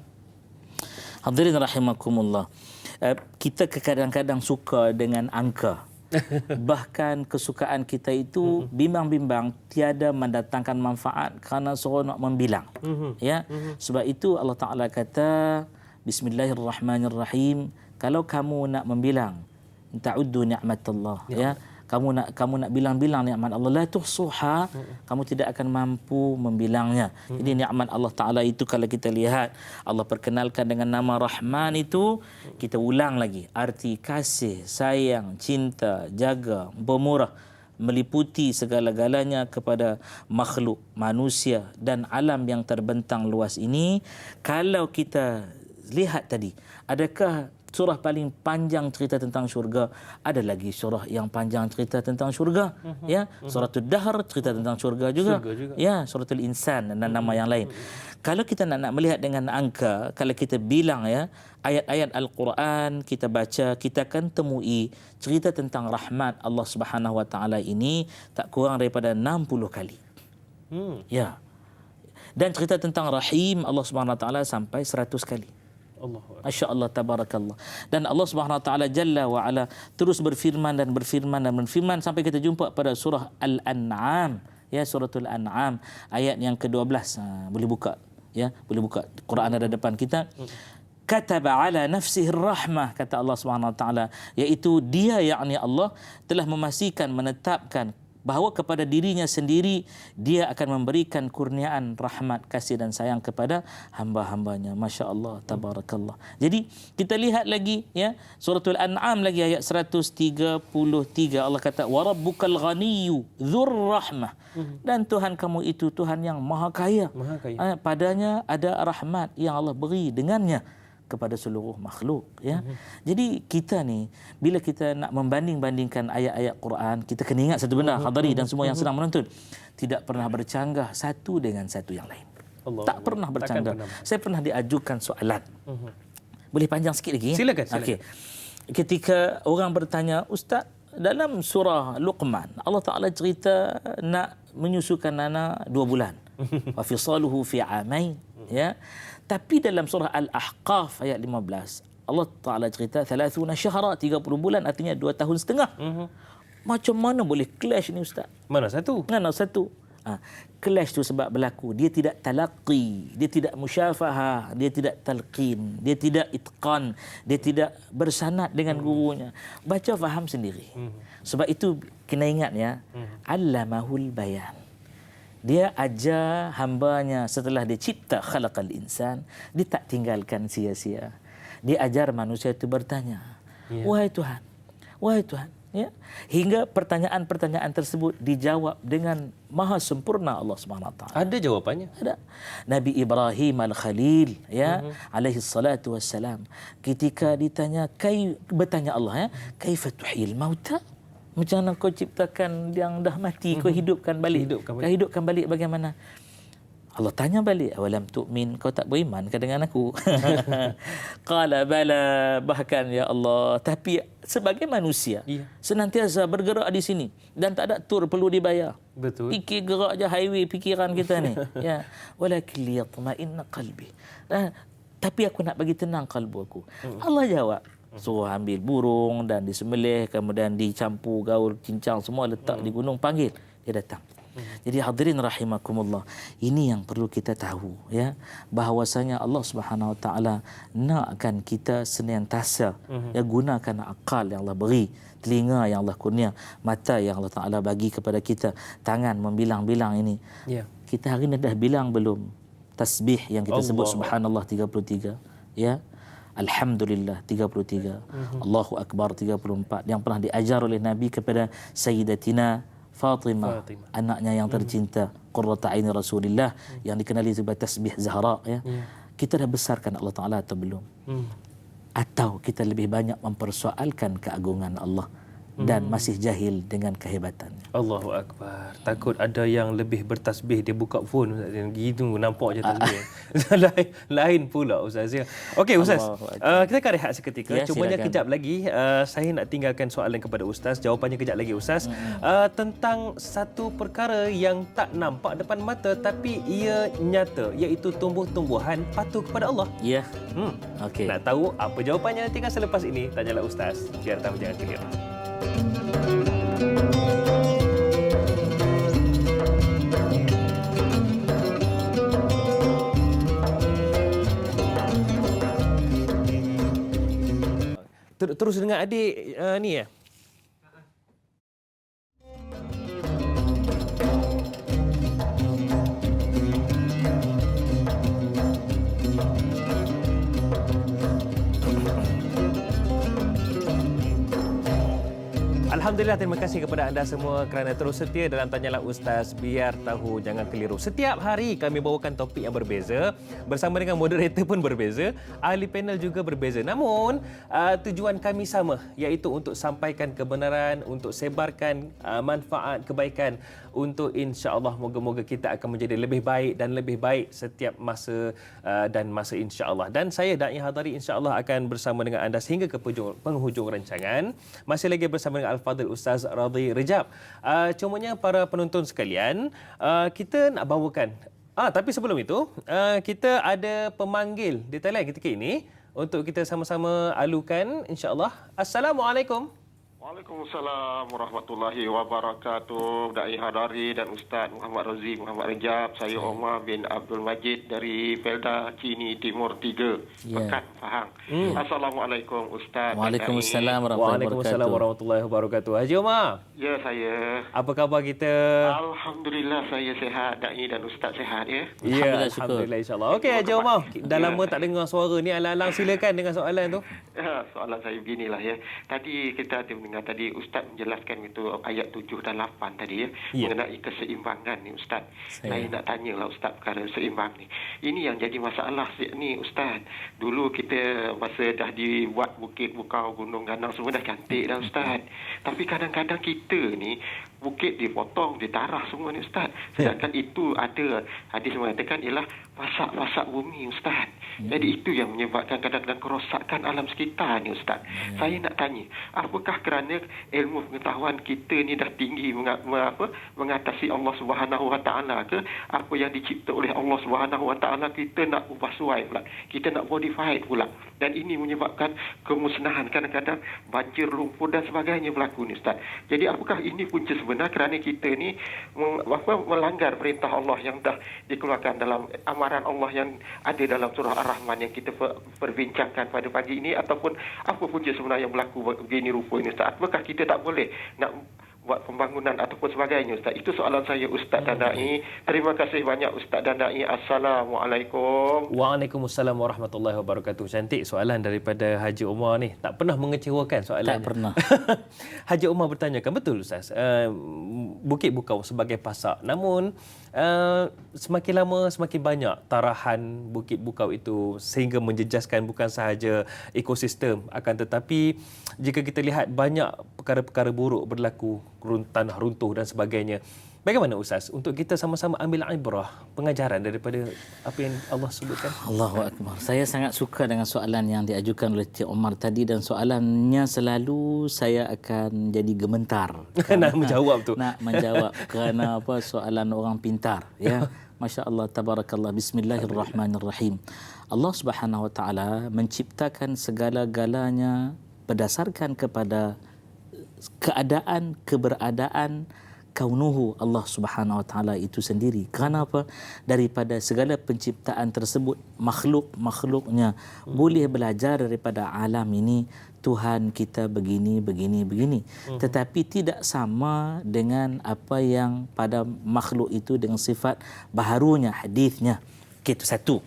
Hadirin rahimakumullah. Kita kadang-kadang suka dengan angka. Bahkan kesukaan kita itu bimbang-bimbang tiada mendatangkan manfaat kerana seronok membilang. Ya, sebab itu Allah Taala kata Bismillahirrahmanirrahim, kalau kamu nak membilang, ta'uddu ni'matallah, ya. Kamu nak bilang-bilang nikmat Allah, la tuhsuha, kamu tidak akan mampu membilangnya. Jadi nikmat Allah Taala itu kalau kita lihat Allah perkenalkan dengan nama Rahman itu, kita ulang lagi arti kasih, sayang, cinta, jaga, pemurah, meliputi segala-galanya kepada makhluk manusia dan alam yang terbentang luas ini. Kalau kita lihat tadi, adakah surah paling panjang cerita tentang syurga? Ada lagi surah yang panjang cerita tentang syurga, ya. Suratul Dahr cerita tentang syurga juga. Ya, suratul Insan dan nama yang lain. Kalau kita nak melihat dengan angka, kalau kita bilang ya, ayat-ayat Al-Quran kita baca, kita akan temui cerita tentang rahmat Allah Subhanahu Wa Taala ini tak kurang daripada 60 kali. Ya. Dan cerita tentang rahim Allah Subhanahu Wa Taala sampai 100 kali. Masya Allah, tabarakallah. Dan Allah Subhanahu Wa Taala Jalla wa Ala terus berfirman dan berfirman dan berfirman sampai kita jumpa pada surah Al-An'am, ya, suratul An'am ayat yang ke-12. Boleh buka, ya, boleh buka. Quran ada depan kita. Kataba ala nafsihi rahmah, kata Allah Subhanahu Wa Taala, iaitu dia, yakni Allah telah memastikan, menetapkan bahawa kepada dirinya sendiri dia akan memberikan kurniaan rahmat, kasih dan sayang kepada hamba-hambanya. Masya Allah, tabarakallah. Jadi kita lihat lagi, ya, suratul An'am lagi ayat 133, Allah kata wa rabbukal ghaniyyu dzur rahmah, dan Tuhan kamu itu Tuhan yang maha kaya. Padanya ada rahmat yang Allah beri dengannya kepada seluruh makhluk, ya. Jadi kita ni bila kita nak membanding-bandingkan ayat-ayat Quran, kita kena ingat satu benda, hadari dan semua yang sedang menonton, tidak pernah bercanggah satu dengan satu yang lain. Tak pernah bercanggah. Saya pernah diajukan soalan. Boleh panjang sikit lagi? Silakan. Okey. Ketika orang bertanya, Ustaz, dalam surah Luqman Allah Taala cerita nak menyusukan anak 2 bulan. Wa fisaluhu fi amain, ya. Tapi dalam surah Al-Ahqaf ayat 15 Allah Taala cerita 30 syahra, 30 bulan, artinya 2 tahun setengah. Macam mana boleh clash ni Ustaz? Mana satu? Clash tu sebab berlaku dia tidak talaqi, dia tidak musyafahah, dia tidak talqin, dia tidak itqan, dia tidak bersanad dengan gurunya. Baca faham sendiri. Sebab itu kena ingat, ya, allamahul bayan. Dia ajar hambanya setelah dia cipta khalaqal insan, dia tak tinggalkan sia-sia. Dia ajar manusia itu bertanya, wahai Tuhan, Ya, hingga pertanyaan-pertanyaan tersebut dijawab dengan maha sempurna Allah Subhanahu Wa Taala. Ada jawapannya. Ada. Nabi Ibrahim Al-Khalil ya alaihi salatu wassalam ketika ditanya bertanya Allah ya, kaifa tuhyil mauta? Macam mana kau ciptakan yang dah mati kau hidupkan balik? Kau hidupkan balik bagaimana? Allah tanya balik, awalam tu'min, kau tak beriman ke dengan aku? Qala bala, bahkan ya Allah, tapi sebagai manusia senantiasa bergerak di sini dan tak ada tur perlu dibayar. Betul. Fikir gerak je highway pikiran kita ni. Ya, walakin liyatma'inna qalbi. Tapi aku nak bagi tenang kalbu aku. Allah jawab, suruh ambil burung dan disembelih, kemudian dicampur gaul cincang semua letak di gunung, panggil, dia datang. Jadi hadirin rahimakumullah, ini yang perlu kita tahu ya, bahawasanya Allah Subhanahu Wa Taala nakkan kita senantiasa ya gunakan akal yang Allah beri, telinga yang Allah kurnia, mata yang Allah Taala bagi kepada kita, tangan membilang-bilang ini. Kita hari ini dah bilang belum tasbih yang kita sebut subhanallah 33 ya, alhamdulillah 33, Allahu akbar 34 yang pernah diajar oleh Nabi kepada Sayyidatina Fatimah, anaknya yang tercinta, qurrata aini Rasulillah, yang dikenali sebagai tasbih Zahra ya. Kita dah besarkan Allah Taala atau belum? Atau kita lebih banyak mempersoalkan keagungan Allah dan masih jahil dengan kehebatannya? Allahu akbar. Takut ada yang lebih bertasbih dia buka phone Ustaz. Gitu nampak je tasbih. lain pula Ustaz. Okey Ustaz. Kita akan rehat seketika. Ya, Cumanya kejap lagi saya nak tinggalkan soalan kepada Ustaz. Jawapannya kejap lagi Ustaz. Tentang satu perkara yang tak nampak depan mata tapi ia nyata, iaitu tumbuh-tumbuhan patuh kepada Allah. Ya. Okey. Nak tahu apa jawapannya, tinggal selepas ini. Tanyalah Ustaz. Biar tahu jangan keliru. Terus dengan adik ni ya. Alhamdulillah, terima kasih kepada anda semua kerana terus setia dalam Tanyalah Ustaz, biar tahu jangan keliru. Setiap hari kami bawakan topik yang berbeza, bersama dengan moderator pun berbeza, ahli panel juga berbeza. Namun tujuan kami sama, iaitu untuk sampaikan kebenaran, untuk sebarkan manfaat, kebaikan, untuk insya-Allah moga-moga kita akan menjadi lebih baik dan lebih baik setiap masa dan masa insya-Allah. Dan saya Da'i Hadari insya-Allah akan bersama dengan anda sehingga ke penghujung rancangan. Masih lagi bersama dengan Al-Fadhil Ustaz Radhi Rejab. Cumanya para penonton sekalian, kita nak bawakan tapi sebelum itu kita ada pemanggil di talian ketika ini untuk kita sama-sama alukan insya-Allah. Assalamualaikum. Waalaikumsalam warahmatullahi wabarakatuh. Da'i Hadari dan Ustaz Muhammad Razi Muhammad Rejab. Saya Omar bin Abdul Majid dari Felda Cini Timur 3, Pekat, Pahang. Assalamualaikum Ustaz. Waalaikumsalam warahmatullahi wabarakatuh. Haji Omar. Ya, saya. Apa khabar kita? Alhamdulillah saya sihat. Da'i dan Ustaz sihat ya. Ya, alhamdulillah insya-Allah. Okey Haji Omar, dah lama tak dengar suara ni. Alang-alang silakan dengan soalan tu. Soalan saya beginilah ya. Tadi kita dengar tadi Ustaz menjelaskan itu ayat 7 dan 8 tadi ya, mengenai keseimbangan ni Ustaz. Saya nak tanyalah Ustaz perkara seimbang ni. Ini yang jadi masalah ni Ustaz. Dulu kita masa dah dibuat bukit, bukau, gunung, ganang semua dah cantik dah Ustaz. Tapi kadang-kadang kita ni bukit dipotong, ditarah semua ni Ustaz. Sedangkan itu ada hadis mengatakan ialah fasak-fasak bumi Ustaz. Jadi itu yang menyebabkan kadang-kadang kerosakan alam sekitar ni Ustaz. Saya nak tanya, apakah kerana ilmu pengetahuan kita ni dah tinggi mengatasi Allah Subhanahu Wa Taala ke, apa yang dicipta oleh Allah Subhanahu Wa Taala kita nak ubah suai pula, kita nak modify pula, dan ini menyebabkan kemusnahan, kadang-kadang banjir, lumpur dan sebagainya berlaku ni Ustaz. Jadi apakah ini punca sebenar kerana kita ni melanggar perintah Allah yang dah dikeluarkan dalam amaran Allah yang ada dalam surah Ar-Rahman yang kita perbincangkan pada pagi ini, ataupun apa punca sebenar yang berlaku begini rupa ini Ustaz? Apakah kita tak boleh nak buat pembangunan ataupun sebagainya, Ustaz. Itu soalan saya, Ustaz Danai. Terima kasih banyak, Ustaz Danai. Assalamualaikum. Waalaikumsalam warahmatullahi wabarakatuh. Cantik soalan daripada Haji Umar ni. Tak pernah mengecewakan soalannya. Tak pernah. Haji Umar bertanyakan, betul Ustaz, Bukit Bukau sebagai pasak. Namun semakin lama semakin banyak tarahan Bukit Bukau itu sehingga menjejaskan bukan sahaja ekosistem, akan tetapi jika kita lihat banyak perkara-perkara buruk berlaku, tanah runtuh dan sebagainya. Bagaimana Ustaz untuk kita sama-sama ambil ibrah, pengajaran daripada apa yang Allah sebutkan? Allahu Akbar. Saya sangat suka dengan soalan yang diajukan oleh Cik Omar tadi, dan soalannya selalu saya akan jadi gementar. Nak menjawab tu. Nak menjawab kerana apa, soalan orang pintar, ya. Masya Allah, tabarakallah, bismillahirrahmanirrahim. Allah Subhanahu Wa Taala menciptakan segala-galanya berdasarkan kepada keberadaan kaunuhu Allah Subhanahu Wa Taala itu sendiri. Kerana apa? Daripada segala penciptaan tersebut, makhluk-makhluknya boleh belajar daripada alam ini, Tuhan kita begini. Tetapi tidak sama dengan apa yang pada makhluk itu dengan sifat baharunya, hadisnya. Itu satu.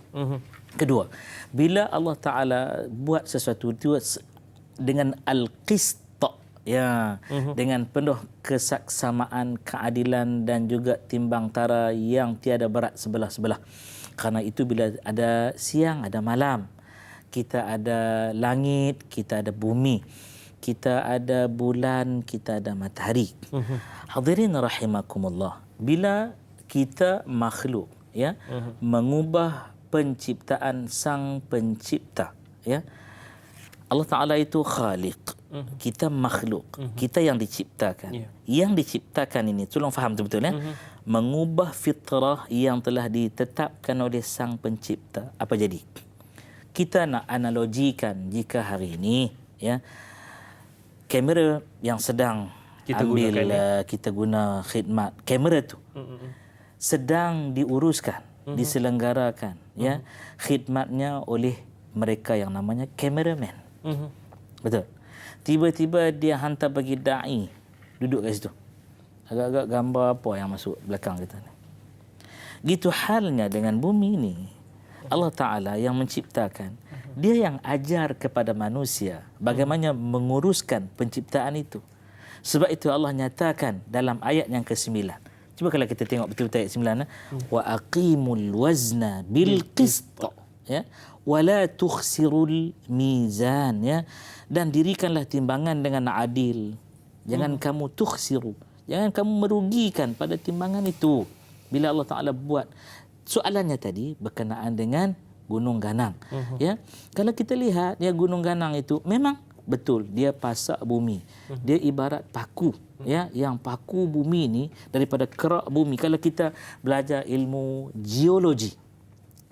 Kedua, bila Allah Taala buat sesuatu itu dengan al-qist, ya, dengan penuh kesaksamaan, keadilan dan juga timbang tara yang tiada berat sebelah-sebelah. Karena itu bila ada siang, ada malam, kita ada langit, kita ada bumi, kita ada bulan, kita ada matahari. Hadirin rahimakumullah, bila kita makhluk, ya, mengubah penciptaan sang pencipta, ya, Allah Ta'ala itu khaliq. Kita makhluk. Kita yang diciptakan. Yang diciptakan ini, tolong faham betul-betul, ya. Mengubah fitrah yang telah ditetapkan oleh sang pencipta. Apa jadi? Kita nak analogikan, jika hari ini, ya, kamera yang sedang kita guna khidmat, kamera tu sedang diuruskan, diselenggarakan, ya, khidmatnya oleh mereka yang namanya kameraman. Betul. Tiba-tiba dia hantar bagi da'i duduk kat situ. Agak-agak gambar apa yang masuk belakang kita ni. Gitu halnya dengan bumi ni. Allah Ta'ala yang menciptakan, dia yang ajar kepada manusia bagaimana menguruskan penciptaan itu. Sebab itu Allah nyatakan dalam ayat yang ke-9. Cuba kalau kita tengok betul-betul ayat 9. Wa aqimul wazna bil qist, ya, wala tukhsirul mizan, ya, dan dirikanlah timbangan dengan adil. Jangan kamu tukhsiru, jangan kamu merugikan pada timbangan itu. Bila Allah Ta'ala buat, soalannya tadi berkenaan dengan Gunung Ganang, ya, kalau kita lihat, ya, Gunung Ganang itu memang betul dia pasak bumi, dia ibarat paku, ya, yang paku bumi ni daripada kerak bumi. Kalau kita belajar ilmu geologi,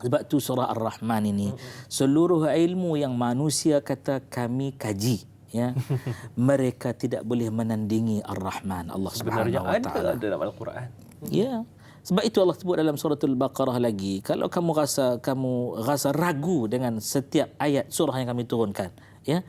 sebab tu surah Ar-Rahman ini, seluruh ilmu yang manusia kata kami kaji, ya, mereka tidak boleh menandingi Ar-Rahman, Allah Subhanahu Wa Taala. Ada dalam Al-Quran. Ya. Sebab itu Allah sebut dalam suratul Baqarah lagi, kalau kamu rasa ragu dengan setiap ayat surah yang kami turunkan, ya,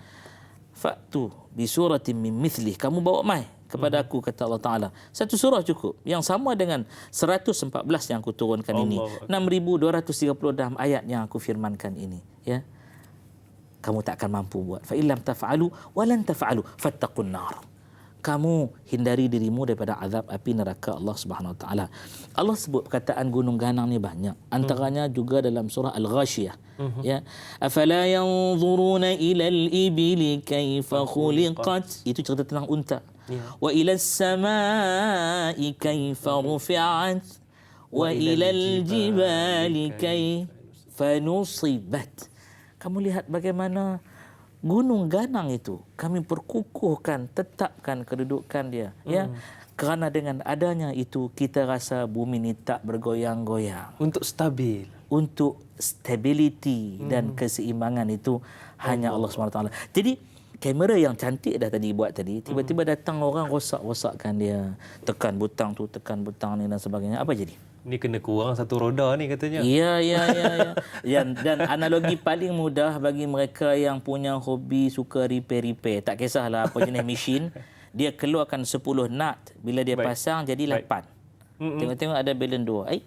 fa'tu bi suratin min mithlih, kamu bawa mai kepada aku, kata Allah Ta'ala. Satu surah cukup. Yang sama dengan 114 yang aku turunkan ini. 6,236 ayat yang aku firmankan ini. Ya. Kamu tak akan mampu buat. Fa illam taf'alu wa lan taf'alu fattaqun nar. Kamu hindari dirimu daripada azab api neraka Allah Subhanahu Wa Taala. Allah sebut perkataan Gunung Ganang ni banyak. Antaranya juga dalam surah Al-Ghashiyah. Ya. Afala yanzuruna ila al-ibili kaifa khuliqat. Itu cerita tentang unta. Wa ila as-samai kaifa rufi'at wa ila al-jibali kaifa nusibat. Kamu lihat bagaimana Gunung Ganang itu kami perkukuhkan, tetapkan kedudukan dia, ya. Kerana dengan adanya itu kita rasa bumi ini tak bergoyang-goyang. Untuk stabil, untuk stability dan keseimbangan itu hanya Allah SWT. Jadi kamera yang cantik dah tadi buat tadi, tiba-tiba datang orang rosak-rosakkan dia, tekan butang tu, tekan butang ni dan sebagainya. Apa jadi? Ni kena kurang satu roda ni katanya. Ya. Dan analogi paling mudah bagi mereka yang punya hobi suka repair. Tak kisahlah apa jenis mesin. dia keluarkan 10 nut, bila dia Baik. pasang jadi 8. Tengok-tengok ada balance 2.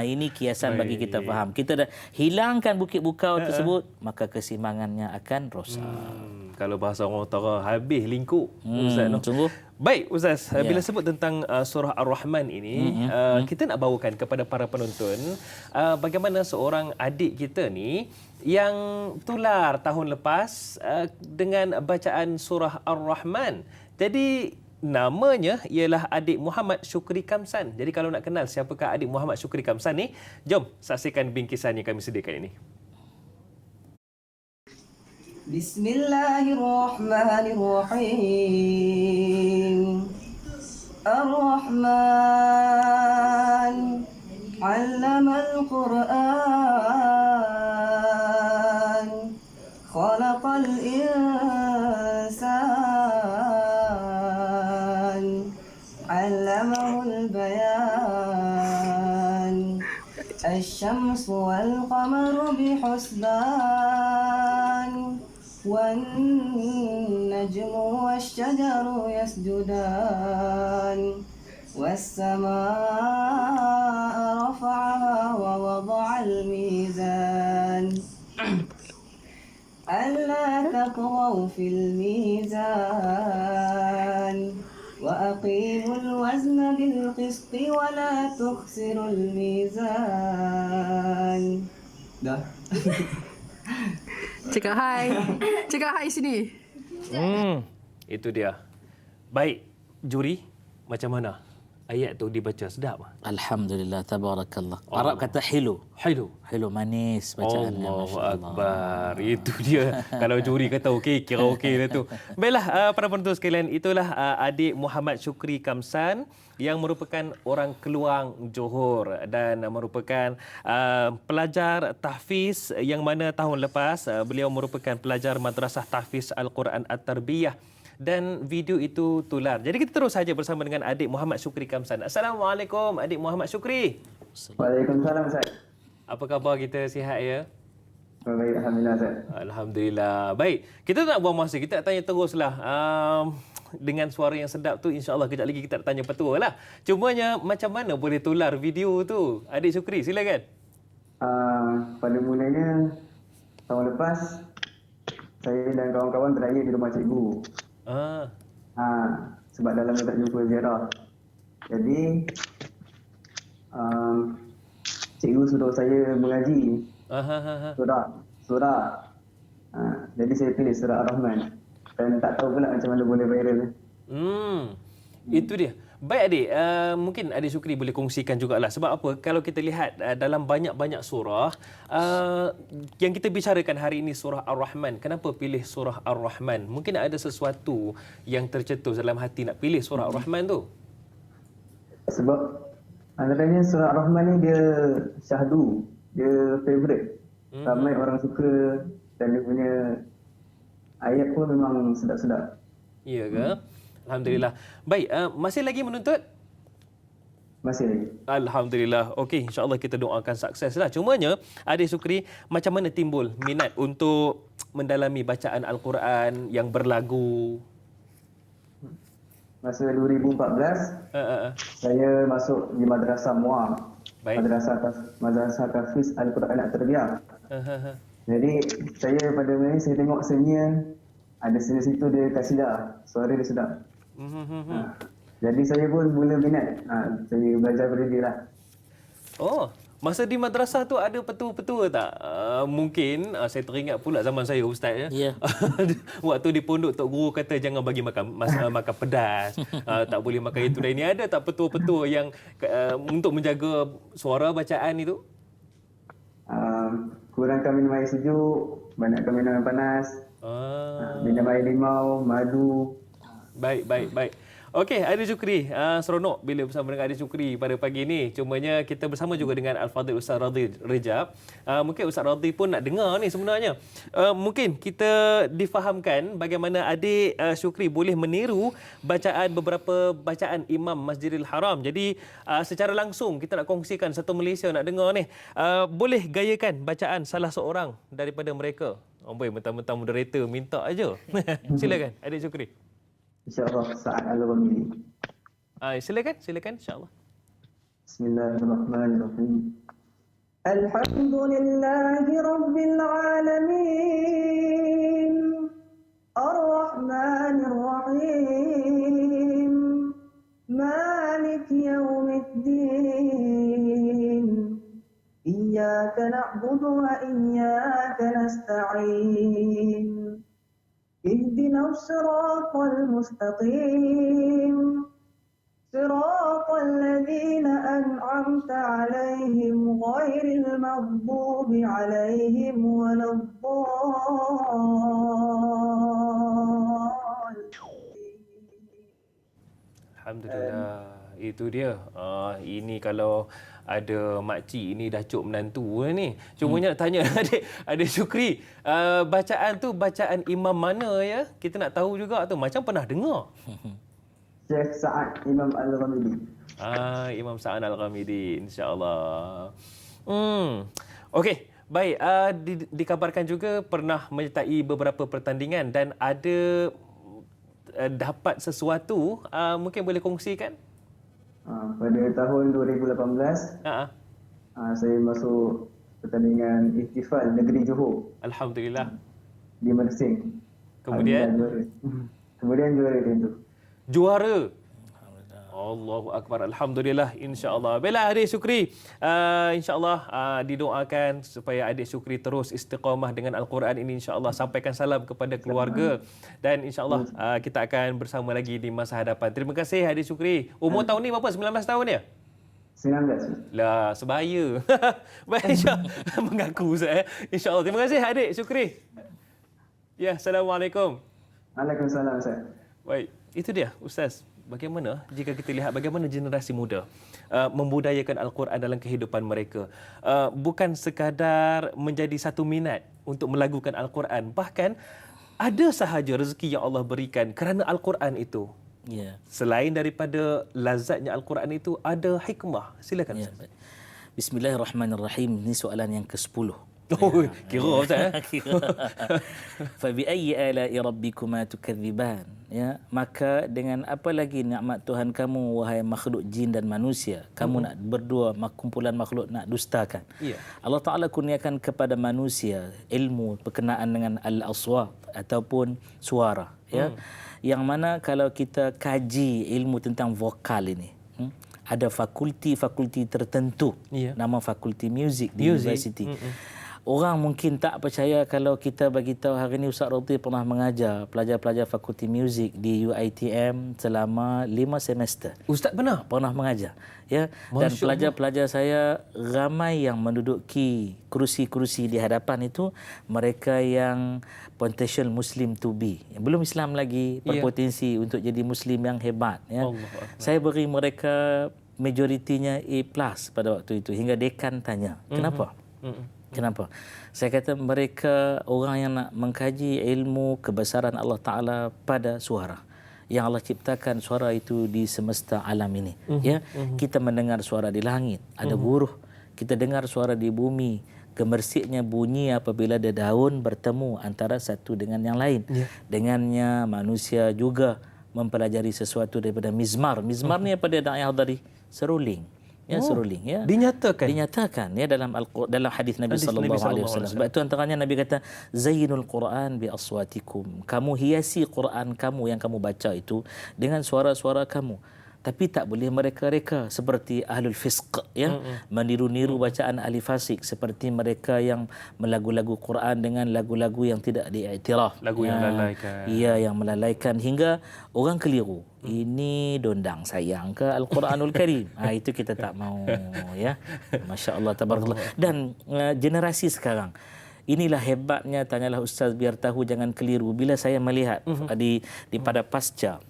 Ini kiasan bagi kita faham. Kita dah hilangkan bukit bukau tersebut, maka keseimbangannya akan rosak. Kalau bahasa orang utara, habis lingkup. Ustaz, no? Sungguh. Baik Ustaz, bila sebut tentang surah Ar-Rahman ini, kita nak bawakan kepada para penonton bagaimana seorang adik kita ni yang tular tahun lepas dengan bacaan surah Ar-Rahman. Jadi namanya ialah adik Muhammad Syukri Kamsan. Jadi kalau nak kenal siapakah adik Muhammad Syukri Kamsan ni, jom saksikan bingkisan yang kami sediakan ini. Bismillahirrahmanirrahim. Ar-Rahman 'allamal Qur'an, khalaqal insan, 'allamahul bayan. Asy-syamsu wal qamaru bihusban, والنجم والشجر يسجدان والسماء رفعها ووضع الميزان ألا تطغوا في الميزان وأقيموا الوزن بالقسط ولا تخسروا الميزان. Dah. Cakap hai. Cakap hai sini. Itu dia. Baik, juri, macam mana ayat tu dibaca? Sedap? Alhamdulillah, tabarakallah. Arab kata hilu. Hilu. Hilu, manis bacaannya. Allahu Masya Allah. Akbar. Itu dia. Kalau juri kata okey, kira okey dah tu. Baiklah, para penonton sekalian, itulah adik Muhammad Syukri Kamsan yang merupakan orang Keluang, Johor dan merupakan pelajar tahfiz yang mana tahun lepas beliau merupakan pelajar Madrasah Tahfiz Al-Quran At-Tarbiyah. Dan video itu tular. Jadi kita terus saja bersama dengan adik Muhammad Syukri Kamsan. Assalamualaikum adik Muhammad Syukri. Waalaikumsalam Ustaz. Apa khabar kita, sihat ya? Baik, alhamdulillah Ustaz. Alhamdulillah. Baik, kita tak buang masa, kita nak tanya teruslah. Dengan suara yang sedap tu, insya-Allah kejap lagi kita nak tanya petua lah. Cumanya macam mana boleh tular video tu? Adik Syukri, silakan. Pada mulanya tahun lepas saya dan kawan-kawan beraya di rumah cikgu. Sebab dah lama tak jumpa ziarah. Jadi cikgu suruh saya mengaji surah. Jadi saya pilih surah Ar-Rahman. Dan tak tahu pula macam mana boleh viral. Itu dia. Baik adik, mungkin adik Syukri boleh kongsikan jugalah. Sebab apa? Kalau kita lihat dalam banyak-banyak surah, yang kita bicarakan hari ini surah Ar-Rahman. Kenapa pilih surah Ar-Rahman? Mungkin ada sesuatu yang tercetus dalam hati nak pilih surah Ar-Rahman tu. Sebab antaranya surah Ar-Rahman ni dia syahdu, dia favourite. Ramai orang suka dan dia punya ayat pun memang sedap-sedap. Ya ke? Alhamdulillah. Baik, masih lagi menuntut? Masih lagi. Alhamdulillah. Okey, insya-Allah kita doakan sukseslah. Cumanya, adik Syukri, macam mana timbul minat untuk mendalami bacaan Al-Quran yang berlagu? Masa 2014, saya masuk di Madrasah Muar. Baik. Madrasah Tahfiz Al-Quran At-Tarbiyah. Jadi saya pada masa saya tengok senior ada seni situ dia tak sedap, suara dia sedap. Jadi saya pun mula minat. Saya belajar pada dia lah. Oh, masa di madrasah tu ada petua-petua tak? Mungkin saya teringat pula zaman saya Ustaz ya. Ya. Waktu di pondok Tok Guru kata jangan bagi makan makan pedas, tak boleh makan itu dan ini. Ada tak petua-petua yang untuk menjaga suara bacaan itu? Kurangkan minum air sejuk, banyakkan minum air panas. Minum air limau, madu. Baik. Okey, Adik Syukri, seronok bila bersama dengan Adik Syukri pada pagi ini. Cumanya kita bersama juga dengan Al-Fadhil Ustaz Radhi Rejab. Mungkin Ustaz Radhi pun nak dengar ni sebenarnya. Mungkin kita difahamkan bagaimana Adik Syukri boleh meniru bacaan beberapa bacaan Imam Masjidil Haram. Jadi secara langsung kita nak kongsikan satu Malaysia nak dengar ni. Boleh gayakan bacaan salah seorang daripada mereka? Boy, mentang-mentang moderator minta aja. Silakan Adik Syukri. InsyaAllah Sa'ad Al-Ghamidi. Silakan insya-Allah. Bismillahirrahmanirrahim. Alhamdulillahi Rabbil Alamin. Ar-Rahmanir Rahim. Malik Yawmiddin. Iyyaka na'budu wa iyyaka nasta'in. Ihdinas siratal mustaqim. صراط الذين أنعمت عليهم غير المغضوب عليهم ولا الضالين. Alhamdulillah. Itu dia. Ini kalau ada makcik ini dah cuk menantu ni. Cumanya nak tanya adik Syukri, bacaan tu bacaan imam mana ya? Kita nak tahu juga tu. Macam pernah dengar. Syekh Sa'ad Imam Al-Ghamidi. Imam Sa'ad Al-Ghamidi, insya-Allah. Okey, baik. Dikabarkan juga pernah menyertai beberapa pertandingan dan ada dapat sesuatu, mungkin boleh kongsikan? Pada tahun 2018, saya masuk pertandingan Ihtifal Negeri Johor. Alhamdulillah. Di Mersing. Kemudian juara itu. Juara. Allahu Akbar. Alhamdulillah. InsyaAllah. Baiklah adik Syukri. InsyaAllah didoakan supaya adik Syukri terus istiqamah dengan Al-Quran ini. InsyaAllah sampaikan salam kepada keluarga. Dan insyaAllah kita akan bersama lagi di masa hadapan. Terima kasih adik Syukri. Umur tahun ni berapa? 19 tahun ya? 19. Lah, sebaya. Baik, insyaAllah. Mengaku Ustaz. InsyaAllah. Terima kasih adik Syukri. Ya, Assalamualaikum. Waalaikumsalam Ustaz. Baik, itu dia Ustaz. Bagaimana jika kita lihat bagaimana generasi muda membudayakan Al-Quran dalam kehidupan mereka. Bukan sekadar menjadi satu minat untuk melagukan Al-Quran. Bahkan ada sahaja rezeki yang Allah berikan kerana Al-Quran itu. Ya. Selain daripada lazatnya Al-Quran itu, ada hikmah. Silakan Ya. Ustaz. Bismillahirrahmanirrahim. Ini soalan yang ke-10. Oh, kira Ustaz. Fabi'ayyi ala'i rabbikuma tukadziban. Ya, maka dengan apa lagi nikmat Tuhan kamu wahai makhluk jin dan manusia, kamu nak berdua kumpulan makhluk nak dustakan. Ya. Allah Taala kurniakan kepada manusia ilmu berkenaan dengan al-aswat ataupun suara, ya. Yang mana kalau kita kaji ilmu tentang vokal ini, ada fakulti-fakulti tertentu. Ya. Nama fakulti muzik di universiti. Orang mungkin tak percaya kalau kita bagi tahu hari ini Ustaz Roti pernah mengajar pelajar-pelajar fakulti muzik di UiTM selama 5 semester. Ustaz benar? Pernah mengajar. Ya. Dan pelajar-pelajar saya ramai yang menduduki kerusi-kerusi di hadapan itu mereka yang potential Muslim to be. Yang belum Islam lagi, berpotensi untuk jadi Muslim yang hebat. Ya. Saya beri mereka majoritinya A+ pada waktu itu. Hingga dekan tanya, kenapa? Kenapa? Saya kata mereka orang yang nak mengkaji ilmu kebesaran Allah Ta'ala pada suara. Yang Allah ciptakan suara itu di semesta alam ini. Ya, kita mendengar suara di langit, ada buruh. Kita dengar suara di bumi. Gemersiknya bunyi apabila ada daun bertemu antara satu dengan yang lain. Dengannya manusia juga mempelajari sesuatu daripada mizmar. Mizmar ni apa dia nak hadari? Seruling. Ya, seruling, ya. Dinyatakan ya dalam hadis Nabi sallallahu alaihi wasallam. Sebab itu antaranya Nabi kata zayyinul Quran bi aswatikum. Kamu hiasi Quran kamu yang kamu baca itu dengan suara-suara kamu. Tapi tak boleh mereka-reka seperti ahlul fisq, ya, meniru-niru bacaan ahli fasik, seperti mereka yang melagu-lagu Quran dengan lagu-lagu yang tidak diiktiraf, lagu yang melalaikan. Ya, yang melalaikan hingga orang keliru. Ini dondang sayang ke Al-Quranul Karim. Itu kita tak mau, ya. Masya-Allah tabarakallah. Dan generasi sekarang, inilah hebatnya, tanyalah Ustaz biar tahu jangan keliru. Bila saya melihat pada pasca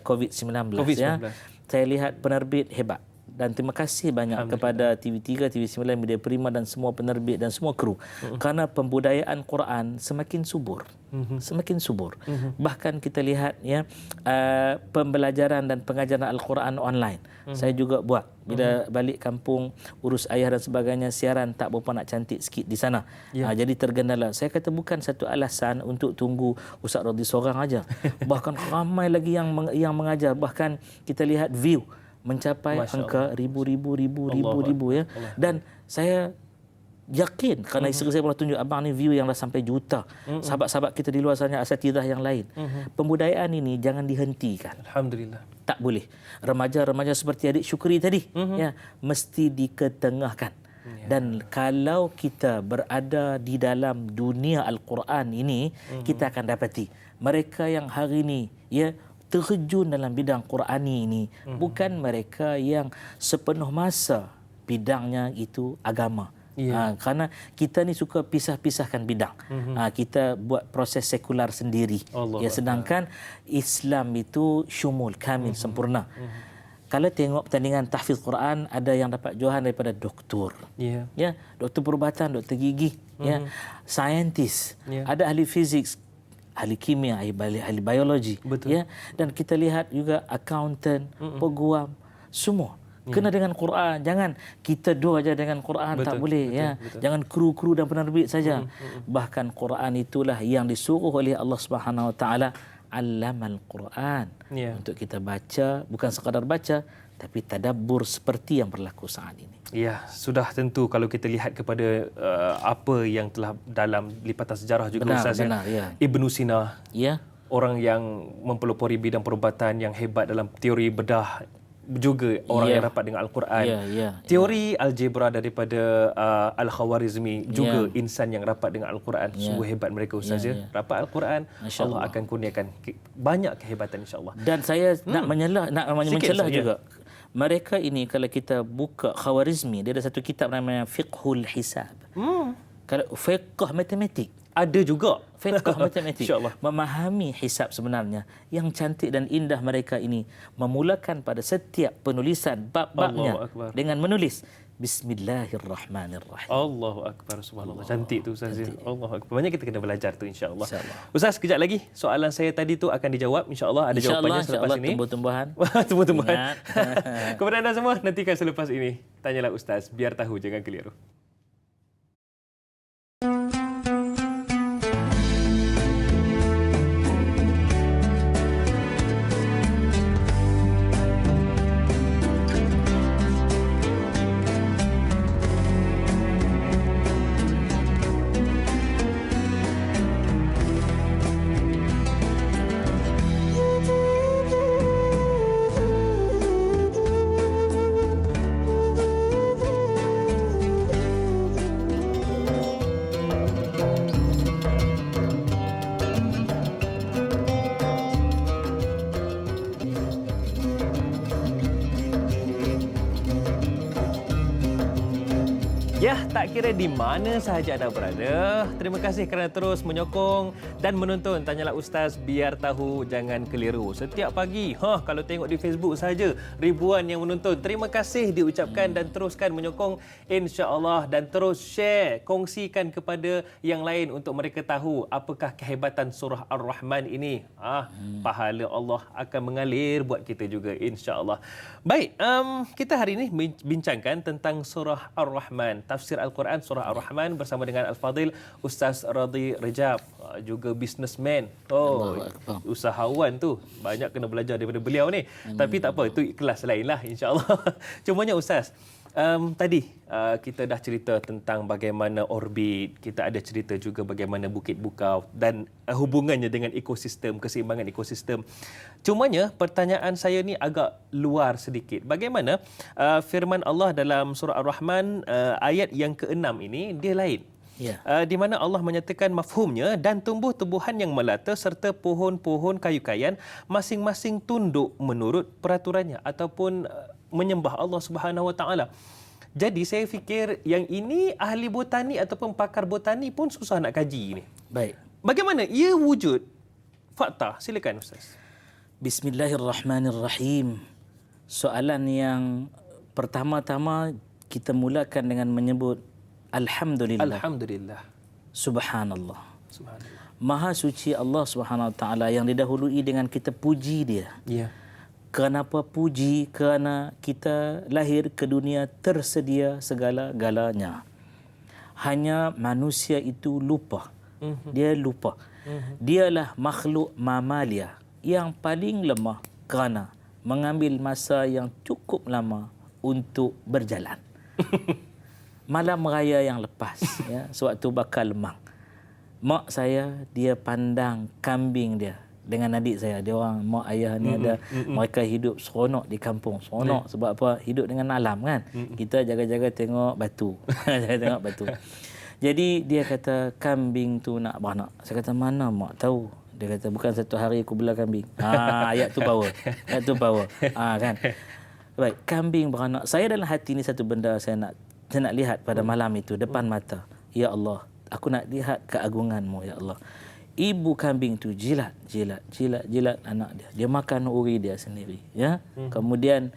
COVID-19, ya, saya lihat penerbit hebat. dan terima kasih banyak kepada TV3, TV9, Media Prima dan semua penerbit dan semua kru. Kerana pembudayaan Quran semakin subur. Semakin subur. Bahkan kita lihat ya pembelajaran dan pengajaran Al-Quran online. Saya juga buat bila balik kampung urus ayah dan sebagainya, siaran tak berapa nak cantik sikit di sana. Jadi tergendala. Saya kata bukan satu alasan untuk tunggu Ustaz Radhi seorang aja. Bahkan ramai lagi yang mengajar. Bahkan kita lihat view mencapai angka ribu ya. Dan saya yakin kerana isteri saya pernah tunjuk, abang ni view yang dah sampai juta. Sahabat-sahabat kita di luar sana, asatidah yang lain. Pembudayaan ini jangan dihentikan. Alhamdulillah. Tak boleh. Remaja-remaja seperti adik Syukri tadi ya, mesti diketengahkan. Dan kalau kita berada di dalam dunia Al-Quran ini, kita akan dapati mereka yang hari ini ya terjun dalam bidang Qurani ini bukan mereka yang sepenuh masa bidangnya itu agama. Kerana kita ni suka pisah-pisahkan bidang. Kita buat proses sekular sendiri. Sedangkan Islam itu syumul, kamil, sempurna. Kalau tengok pertandingan tahfiz Quran, ada yang dapat johan daripada doktor. Ya, doktor perubatan, doktor gigi, ya, saintis, ada ahli fizik, ahli kimia, ahli biologi, ya, dan kita lihat juga accountant, peguam, semua kena dengan Quran. Jangan kita dua aja dengan Quran, tak boleh ya. Jangan kru-kru dan penerbit saja. Bahkan Quran itulah yang disuruh oleh Allah Subhanahu Wa Taala, allamal Quran, untuk kita baca, bukan sekadar baca tapi tadabbur seperti yang berlaku saat ini. Ya, sudah tentu kalau kita lihat kepada apa yang telah dalam lipatan sejarah juga Ustaz ya. Ibnu Sina, orang yang mempelopori bidang perubatan yang hebat dalam teori bedah, juga orang yang rapat dengan Al-Quran. Teori algebra daripada Al-Khawarizmi, juga insan yang rapat dengan Al-Quran. Sungguh hebat mereka Ustaz ya. Rapat Al-Quran, Allah akan kurniakan banyak kehebatan insya-Allah. Dan saya nak mencelah juga. Mereka ini kalau kita buka Khawarizmi, dia ada satu kitab namanya Fiqhul Hisab. Kalau fiqh matematik, ada juga fiqh matematik. Memahami hisab sebenarnya. Yang cantik dan indah mereka ini memulakan pada setiap penulisan bab-babnya dengan menulis Bismillahirrahmanirrahim. Allahu Akbar, subhanallah. Cantik tu Ustaz. Allahu Akbar. Banyak kita kena belajar tu insya-Allah. Ustaz, sekejap lagi soalan saya tadi tu akan dijawab insya-Allah. Ada jawapannya selepas ini. Tumbuh-tumbuhan. Tumbuh-tumbuhan. Kepada anda semua, nantikan selepas ini. Tanyalah Ustaz, biar tahu jangan keliru. Ya, tak kira di mana sahaja anda berada, terima kasih kerana terus menyokong dan menonton Tanyalah Ustaz, biar tahu jangan keliru. Setiap pagi, kalau tengok di Facebook saja ribuan yang menonton. Terima kasih diucapkan dan teruskan menyokong insya-Allah, dan terus share, kongsikan kepada yang lain untuk mereka tahu apakah kehebatan surah Ar-Rahman ini. Pahala Allah akan mengalir buat kita juga insya-Allah. Baik, kita hari ini bincangkan tentang surah Ar-Rahman, tafsir Al-Quran surah Ar-Rahman bersama dengan Al-Fadhil Ustaz Radhi Rejab, juga businessman. Usahawan tu. Banyak kena belajar daripada beliau ni. Tapi tak apa, itu kelas lain lah insya-Allah. Cumanya Ustaz, tadi kita dah cerita tentang bagaimana orbit, kita ada cerita juga bagaimana Bukit Bukau dan hubungannya dengan ekosistem, keseimbangan ekosistem. Cumanya pertanyaan saya ni agak luar sedikit. Bagaimana firman Allah dalam surah Ar-Rahman ayat yang ke-6 ini, dia lain. Di mana Allah menyatakan mafhumnya, dan tumbuh-tumbuhan yang melata serta pohon-pohon kayu kayan masing-masing tunduk menurut peraturannya ataupun menyembah Allah Subhanahu Wa Taala. Jadi saya fikir yang ini ahli botani ataupun pakar botani pun susah nak kaji ini. Baik. Bagaimana ia wujud? Fakta, silakan Ustaz. Bismillahirrahmanirrahim. Soalan yang pertama-tama kita mulakan dengan menyebut Alhamdulillah. Alhamdulillah. Subhanallah. Subhanallah. Maha suci Allah Subhanahu Wa Taala yang didahului dengan kita puji dia. Ya. Kenapa puji? Kerana kita lahir ke dunia tersedia segala-galanya. Hanya manusia itu lupa. Dia lupa. Dialah makhluk mamalia yang paling lemah kerana mengambil masa yang cukup lama untuk berjalan. Malam raya yang lepas, ya, sewaktu bakar lemang, mak saya dia pandang kambing dia dengan adik saya. Dia orang mak ayah ni ada mereka hidup seronok di kampung. Seronok sebab apa? Hidup dengan alam kan. Kita jaga-jaga tengok batu. Jaga tengok batu. Jadi dia kata kambing tu nak beranak. Saya kata mana mak tahu. Dia kata bukan satu hari aku belah kambing. Ayat tu power. Ayat tu power. Kan. Baik, kambing beranak. Saya dalam hati ni satu benda saya nak lihat pada malam itu depan mata. Ya Allah, aku nak lihat keagungan-Mu ya Allah. Ibu kambing tu jilat anak dia. Dia makan uri dia sendiri, ya. Kemudian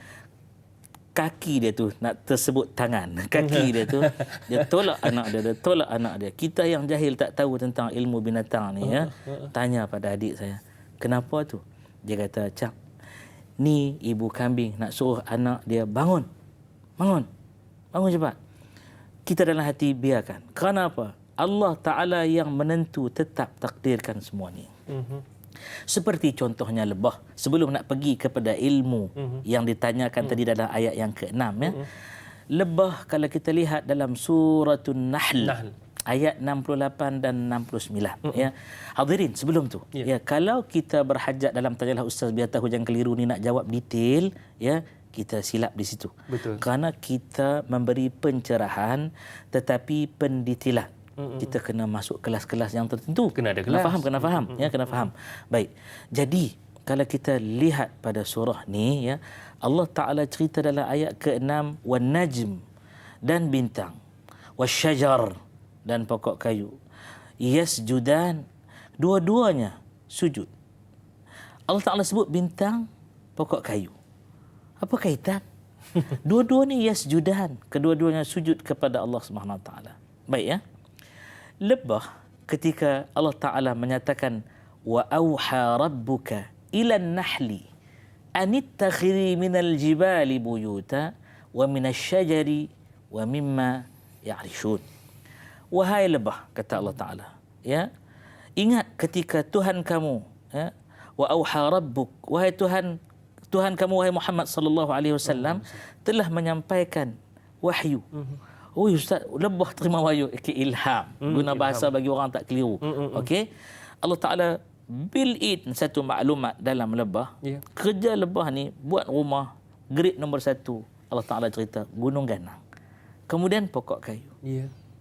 kaki dia tu nak tersebut tangan. Kaki dia tu dia tolak anak dia. Kita yang jahil tak tahu tentang ilmu binatang ni, ya. Tanya pada adik saya, "Kenapa tu?" Dia kata, "Cak, ni ibu kambing nak suruh anak dia bangun cepat." Kita dalam hati biarkan. Kerana apa? Allah Ta'ala yang menentu tetap takdirkan semua ni. Seperti contohnya lebah. Sebelum nak pergi kepada ilmu yang ditanyakan tadi dalam ayat yang ke-6, ya. Lebah kalau kita lihat dalam Suratun Nahl. Ayat 68 dan 69. Ya. Hadirin, sebelum tu, ya, kalau kita berhajat dalam tajalah Ustaz biar tahu jangan keliru ni nak jawab detail, ya, kita silap di situ. Betul. Kerana kita memberi pencerahan tetapi pendetailan. Kita kena masuk kelas-kelas yang tertentu. Kena ada kelas. Kena faham. Ya, kena faham. Baik. Jadi, kalau kita lihat pada surah ni, ya, Allah Ta'ala cerita dalam ayat ke-6, wan najm, dan bintang, wasyajar, dan pokok kayu, yasjudan, dua-duanya sujud. Allah Ta'ala sebut bintang, pokok kayu. Apa kaitan? Dua-duanya yasjudan, kedua-duanya sujud kepada Allah Subhanahu Wa Taala. Baik, ya. Lebah ketika Allah Ta'ala menyatakan wa auha rabbuka ila an-nahli anittakhiri minal jibali buyuta wa minasyajari wa mimma ya'rishun. Wahai lebah, kata Allah Ta'ala, ya, ingat ketika Tuhan kamu, ya, wa auha rabbuk, wahai Tuhan kamu, wahai Muhammad sallallahu alaihi wasallam, telah menyampaikan wahyu. Oh Ustaz, lebah terima wahyu, ilham. Guna bahasa bagi orang tak keliru. Okey. Allah Ta'ala build in satu maklumat dalam lebah. Kerja lebah ni buat rumah, grade nombor 1. Allah Ta'ala cerita gunung ganang. Kemudian pokok kayu.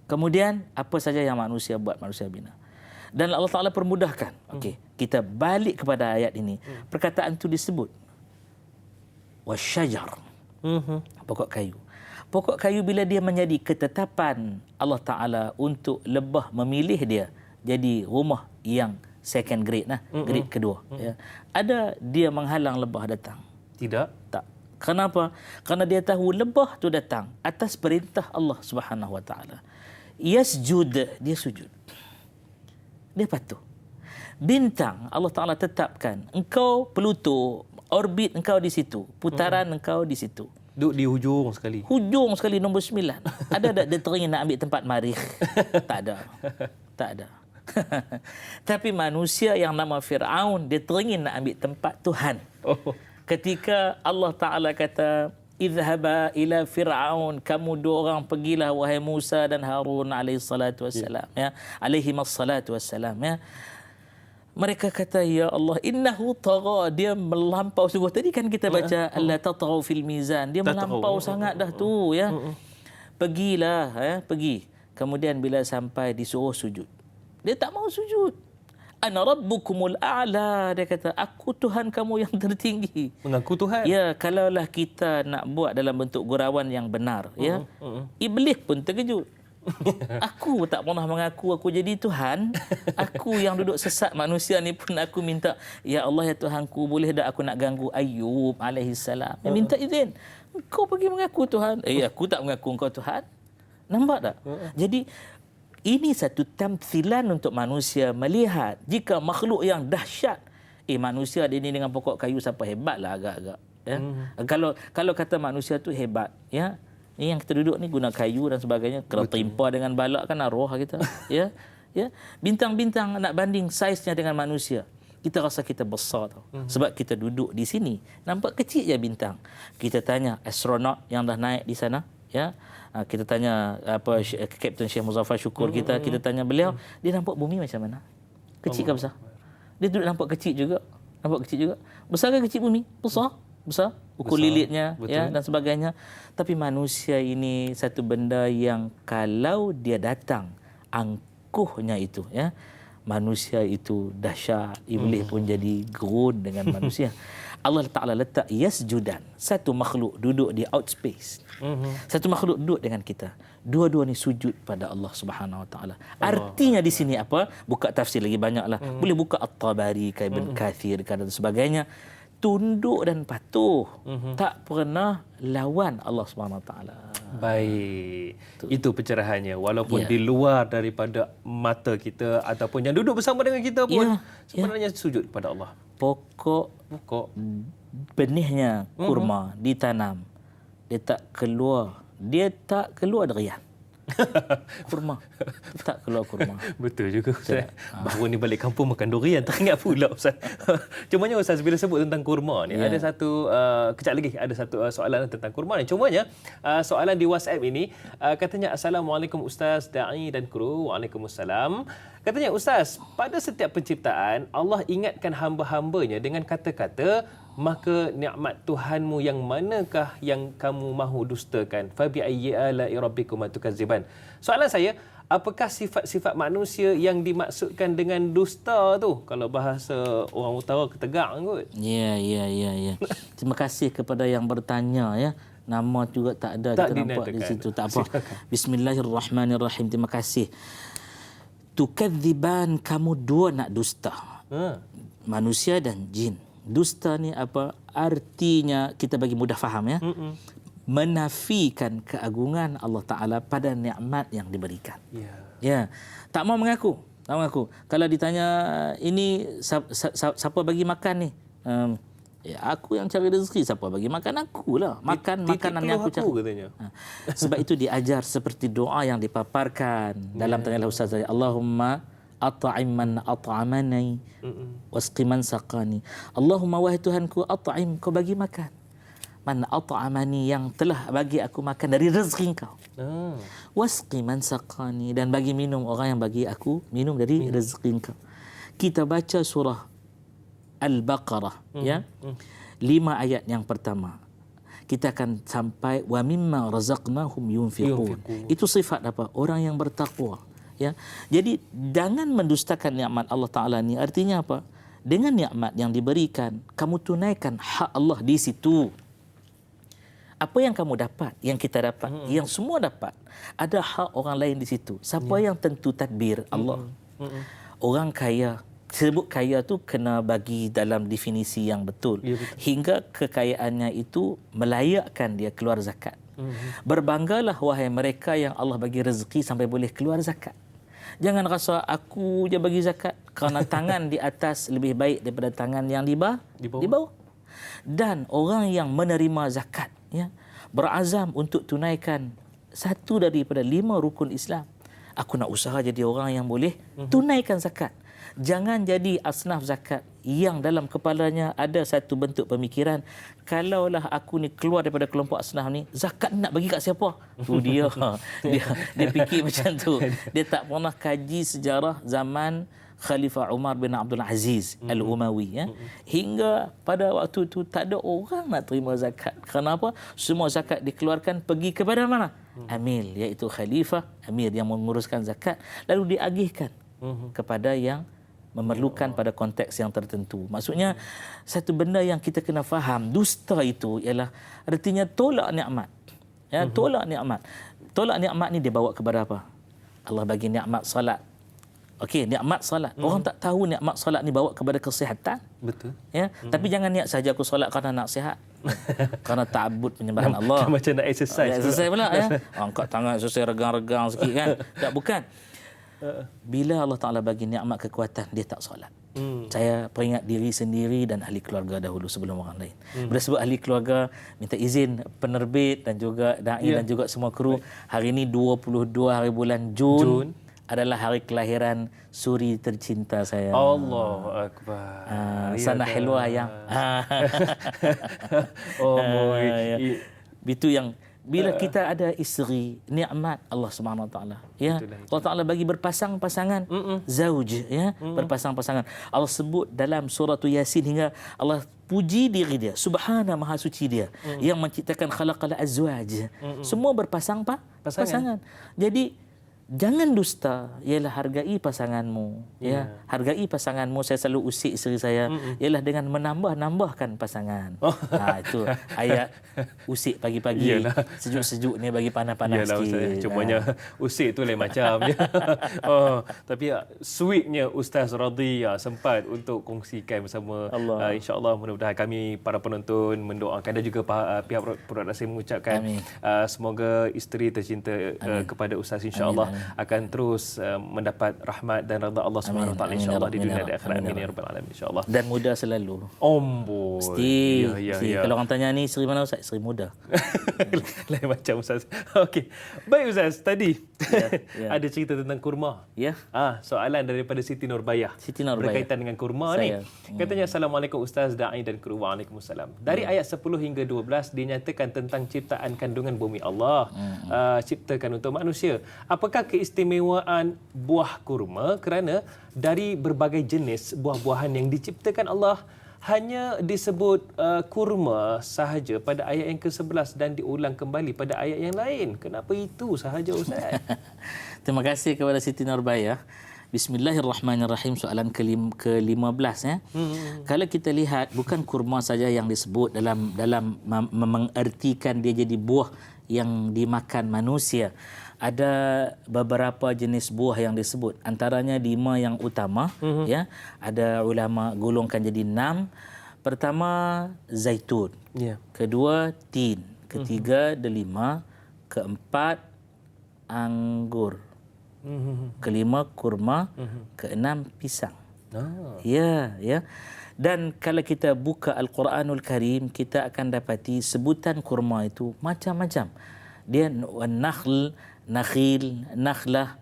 Kemudian apa saja yang manusia buat, manusia bina. Dan Allah Ta'ala permudahkan. Okey, kita balik kepada ayat ini. Perkataan itu disebut wasyajar. Pokok kayu. Pokok kayu bila dia menjadi ketetapan Allah Ta'ala untuk lebah memilih dia jadi rumah yang second grade, grade kedua. Ya. Ada dia menghalang lebah datang? Tidak. Tak. Kenapa? Kerana dia tahu lebah tu datang atas perintah Allah Subhanahu Wa Ta'ala. Yasjud, dia sujud. Dia patuh. Bintang, Allah Ta'ala tetapkan engkau Pluto, orbit engkau di situ, putaran engkau di situ. Duduk di hujung sekali. Hujung sekali nombor 9. Ada tak dia teringin nak ambil tempat Marikh? Tak ada. Tapi manusia yang nama Fir'aun, dia teringin nak ambil tempat Tuhan. Ketika Allah Ta'ala kata, idhaba ila Fir'aun, kamu dua orang pergilah wahai Musa dan Harun alaihi salatu wassalam, ya, alaihi salatu wassalam, ya. Mereka kata, ya Allah, innahu tagha, dia melampau sungguh. Tadi kan kita baca alla tatghaw fil mizan, dia melampau sangat dah tu, ya. Pergilah, ya, pergi. Kemudian bila sampai disuruh sujud, dia tak mau sujud. Ana rabbukumul a'la, dia kata, aku Tuhan kamu yang tertinggi. Mengaku Tuhan. Ya, kalaulah kita nak buat dalam bentuk gurauan yang benar, ya. Iblis pun terkejut. Aku tak pernah mengaku aku jadi Tuhan. Aku yang duduk sesat manusia ni pun aku minta, ya Allah ya Tuhanku, boleh tak aku nak ganggu Ayub alaihissalam. Minta izin. Kau pergi mengaku Tuhan. Aku tak mengaku kau Tuhan. Nampak tak? Jadi ini satu tamthilan untuk manusia melihat jika makhluk yang dahsyat, manusia ini dengan pokok kayu sampai hebatlah agak-agak. Ya? Kalau kata manusia tu hebat, ya. Ini yang kita duduk ni guna kayu dan sebagainya. Kalau timpa dengan balak kan arwah kita. Ya, ya. Bintang-bintang nak banding saiznya dengan manusia, kita rasa kita besar tau. Sebab kita duduk di sini, nampak kecil je bintang. Kita tanya astronot yang dah naik di sana, ya. Kita tanya Kapten Syekh Muzaffar Syukur kita tanya beliau, dia nampak bumi macam mana? Kecil ke besar? Dia duduk nampak kecil juga. Nampak kecil juga. Besar ke kecil bumi? Besar. Ukur lilitnya, ya, dan sebagainya. Tapi manusia ini satu benda yang kalau dia datang, angkuhnya itu, ya, manusia itu dahsyat. Iblis pun jadi gerun dengan manusia. Allah Ta'ala letak yasjudan, satu makhluk duduk di outspace. Satu makhluk duduk dengan kita. Dua-dua ni sujud pada Allah Subhanahu Wa Ta'ala. Artinya di sini apa? Buka tafsir lagi banyaklah. Boleh buka At-Tabari, Ibn Kathir dan sebagainya. Tunduk dan patuh, tak pernah lawan Allah SWT. Baik, itu pencerahannya. Walaupun di luar daripada mata kita ataupun yang duduk bersama dengan kita pun sebenarnya sujud kepada Allah. Pokok benihnya kurma ditanam, dia tak keluar durian. Kurma. Tak keluar kurma. Betul juga Ustaz. Baru ni balik kampung makan durian, teringat pula Ustaz. Cumanya Ustaz bila sebut tentang kurma ni, ada satu kejap lagi ada satu soalan tentang kurma ni. Cumanya soalan di WhatsApp ini katanya, Assalamualaikum Ustaz, da'i dan kru. Waalaikumsalam. Katanya, Ustaz, pada setiap penciptaan Allah ingatkan hamba-hambanya dengan kata-kata, maka nikmat Tuhanmu yang manakah yang kamu mahu dustakan? Fabi ayyi ala'i rabbikum tukadziban. Soalan saya, apakah sifat-sifat manusia yang dimaksudkan dengan dusta tu? Kalau bahasa orang utara ketegak kot. Ya. Terima kasih kepada yang bertanya, ya. Nama juga tak ada, kita nampak di situ. Tak apa. Silakan. Bismillahirrahmanirrahim. Terima kasih. Tukadziban, kamu dua nak dusta. Manusia dan jin. Dusta ni apa? Artinya kita bagi mudah faham, ya. Menafikan keagungan Allah Ta'ala pada nikmat yang diberikan. Ya. Tak mau mengaku. Kalau ditanya, ini siapa bagi makan ni? Aku yang cari rezeki. Siapa bagi makan? Akulah. Makan makanan yang aku cari. Katanya. Sebab itu diajar seperti doa yang dipaparkan dalam tanya Ustaz tadi. Allahumma at'im man at'amani wasqi man saqani. Allahumma wahai Tuhanku, at'im, kau bagi makan. Man at'amani, yang telah bagi aku makan dari rezeki kau. Wasqi man saqani, dan bagi minum orang yang bagi aku minum dari rezeki kau. Kita baca surah Al-Baqarah, ya. 5 ayat yang pertama. Kita akan sampai wa mimma razaqnahum yunfiqun. Itu sifat apa? Orang yang bertakwa. Ya. Jadi jangan mendustakan nikmat Allah Ta'ala ni. Artinya apa? Dengan nikmat yang diberikan, kamu tunaikan hak Allah di situ. Apa yang kamu dapat, yang kita dapat, yang semua dapat, ada hak orang lain di situ. Siapa yang tentu tadbir? Allah. Orang kaya, sebut kaya tu kena bagi dalam definisi yang betul. Hingga kekayaannya itu melayakkan dia keluar zakat. Berbanggalah wahai mereka yang Allah bagi rezeki sampai boleh keluar zakat. Jangan rasa aku je bagi zakat, kerana tangan di atas lebih baik daripada tangan yang di bawah. Dan orang yang menerima zakat, ya, berazam untuk tunaikan satu daripada 5 rukun Islam. Aku nak usaha jadi orang yang boleh tunaikan zakat. Jangan jadi asnaf zakat yang dalam kepalanya ada satu bentuk pemikiran, kalaulah aku ni keluar daripada kelompok asnaf ni, zakat nak bagi kat siapa? Tu dia fikir macam tu. Dia tak pernah kaji sejarah zaman Khalifah Umar bin Abdul Aziz Al-Umawi, ya. Hingga pada waktu itu tak ada orang nak terima zakat. Kenapa? Semua zakat dikeluarkan pergi kepada mana? Amil, iaitu khalifah, amir yang menguruskan zakat, lalu diagihkan kepada yang memerlukan pada konteks yang tertentu. Maksudnya satu benda yang kita kena faham, dusta itu ialah artinya tolak nikmat. Ya, tolak nikmat. Tolak nikmat ni dia bawa kepada apa? Allah bagi nikmat salat. Okey, nikmat salat. Orang tak tahu nikmat salat ni bawa kepada kesihatan. Betul. Ya, tapi jangan niat saja aku solat kerana nak sihat. Kerana ta'abbud penyembahan Allah. Macam nak exercise. Exercise pula ya. Angkat tangan exercise regang-regang sikit kan. Tak, bukan. Bila Allah Taala bagi nikmat kekuatan, dia tak solat. Saya peringat diri sendiri dan ahli keluarga dahulu sebelum orang lain. Bila sebut ahli keluarga, minta izin penerbit dan juga dai dan juga semua kru. Hari ini 22 hari bulan Jun adalah hari kelahiran suri tercinta saya. Allahu Akbar. Sana helwa yang. Itu yang bila kita ada isteri, nikmat Allah Subhanahu Wa Taala. Ya. Allah Taala bagi berpasang-pasangan, zauj, ya, berpasang-pasangan. Allah sebut dalam surah Yasin hingga Allah puji diri dia, subhana maha suci dia yang menciptakan khalaqal azwaj. Semua pasangan. Jadi jangan dusta, ialah hargai pasanganmu. Ya, hargai pasanganmu. Saya selalu usik isteri saya, ialah dengan menambahkan pasangan. Itu ayat usik pagi-pagi. Sejuk-sejuk ni bagi panas-panas sikit. Cumanya usik tu lain macam. Tapi sweetnya Ustaz Radhi sempat untuk kongsikan bersama. InsyaAllah mudah-mudahan kami para penonton mendoakan dan juga pihak produksi mengucapkan semoga isteri tercinta kepada Ustaz insyaAllah akan terus mendapat rahmat dan redha Allah Subhanahu Wa Taala insya-Allah di dunia dan akhirat. Amin ya rabbal alamin insya-Allah. Dan muda selalu. Mesti. Ya. Kalau orang tanya ni isteri mana Ustaz? Isteri muda. Lain macam Ustaz. Okey. Baik Ustaz, tadi ada cerita tentang kurma. Ya. Soalan daripada Siti Nurbaya. Berkaitan dengan kurma ni. Katanya Assalamualaikum Ustaz Da'i dan kru. Waalaikumsalam. Dari ayat 10 hingga 12 dinyatakan tentang ciptaan kandungan bumi Allah. Ciptakan untuk manusia. Apakah keistimewaan buah kurma kerana dari berbagai jenis buah-buahan yang diciptakan Allah hanya disebut kurma sahaja pada ayat yang ke-11 dan diulang kembali pada ayat yang lain? Kenapa itu sahaja Ustaz? Terima kasih kepada Siti Nurbaya. Bismillahirrahmanirrahim, soalan ke-15 ya. Kalau kita lihat bukan kurma saja yang disebut dalam mengertikan dia jadi buah yang dimakan manusia. Ada beberapa jenis buah yang disebut, antaranya 5 yang utama ya. Ada ulama golongkan jadi 6. Pertama zaitun, kedua tin, ketiga delima, keempat anggur, kelima kurma, keenam pisang. Ya. Dan kalau kita buka Al-Quranul Karim, kita akan dapati sebutan kurma itu macam-macam. Dia nakhl, nakhil, nakhlah,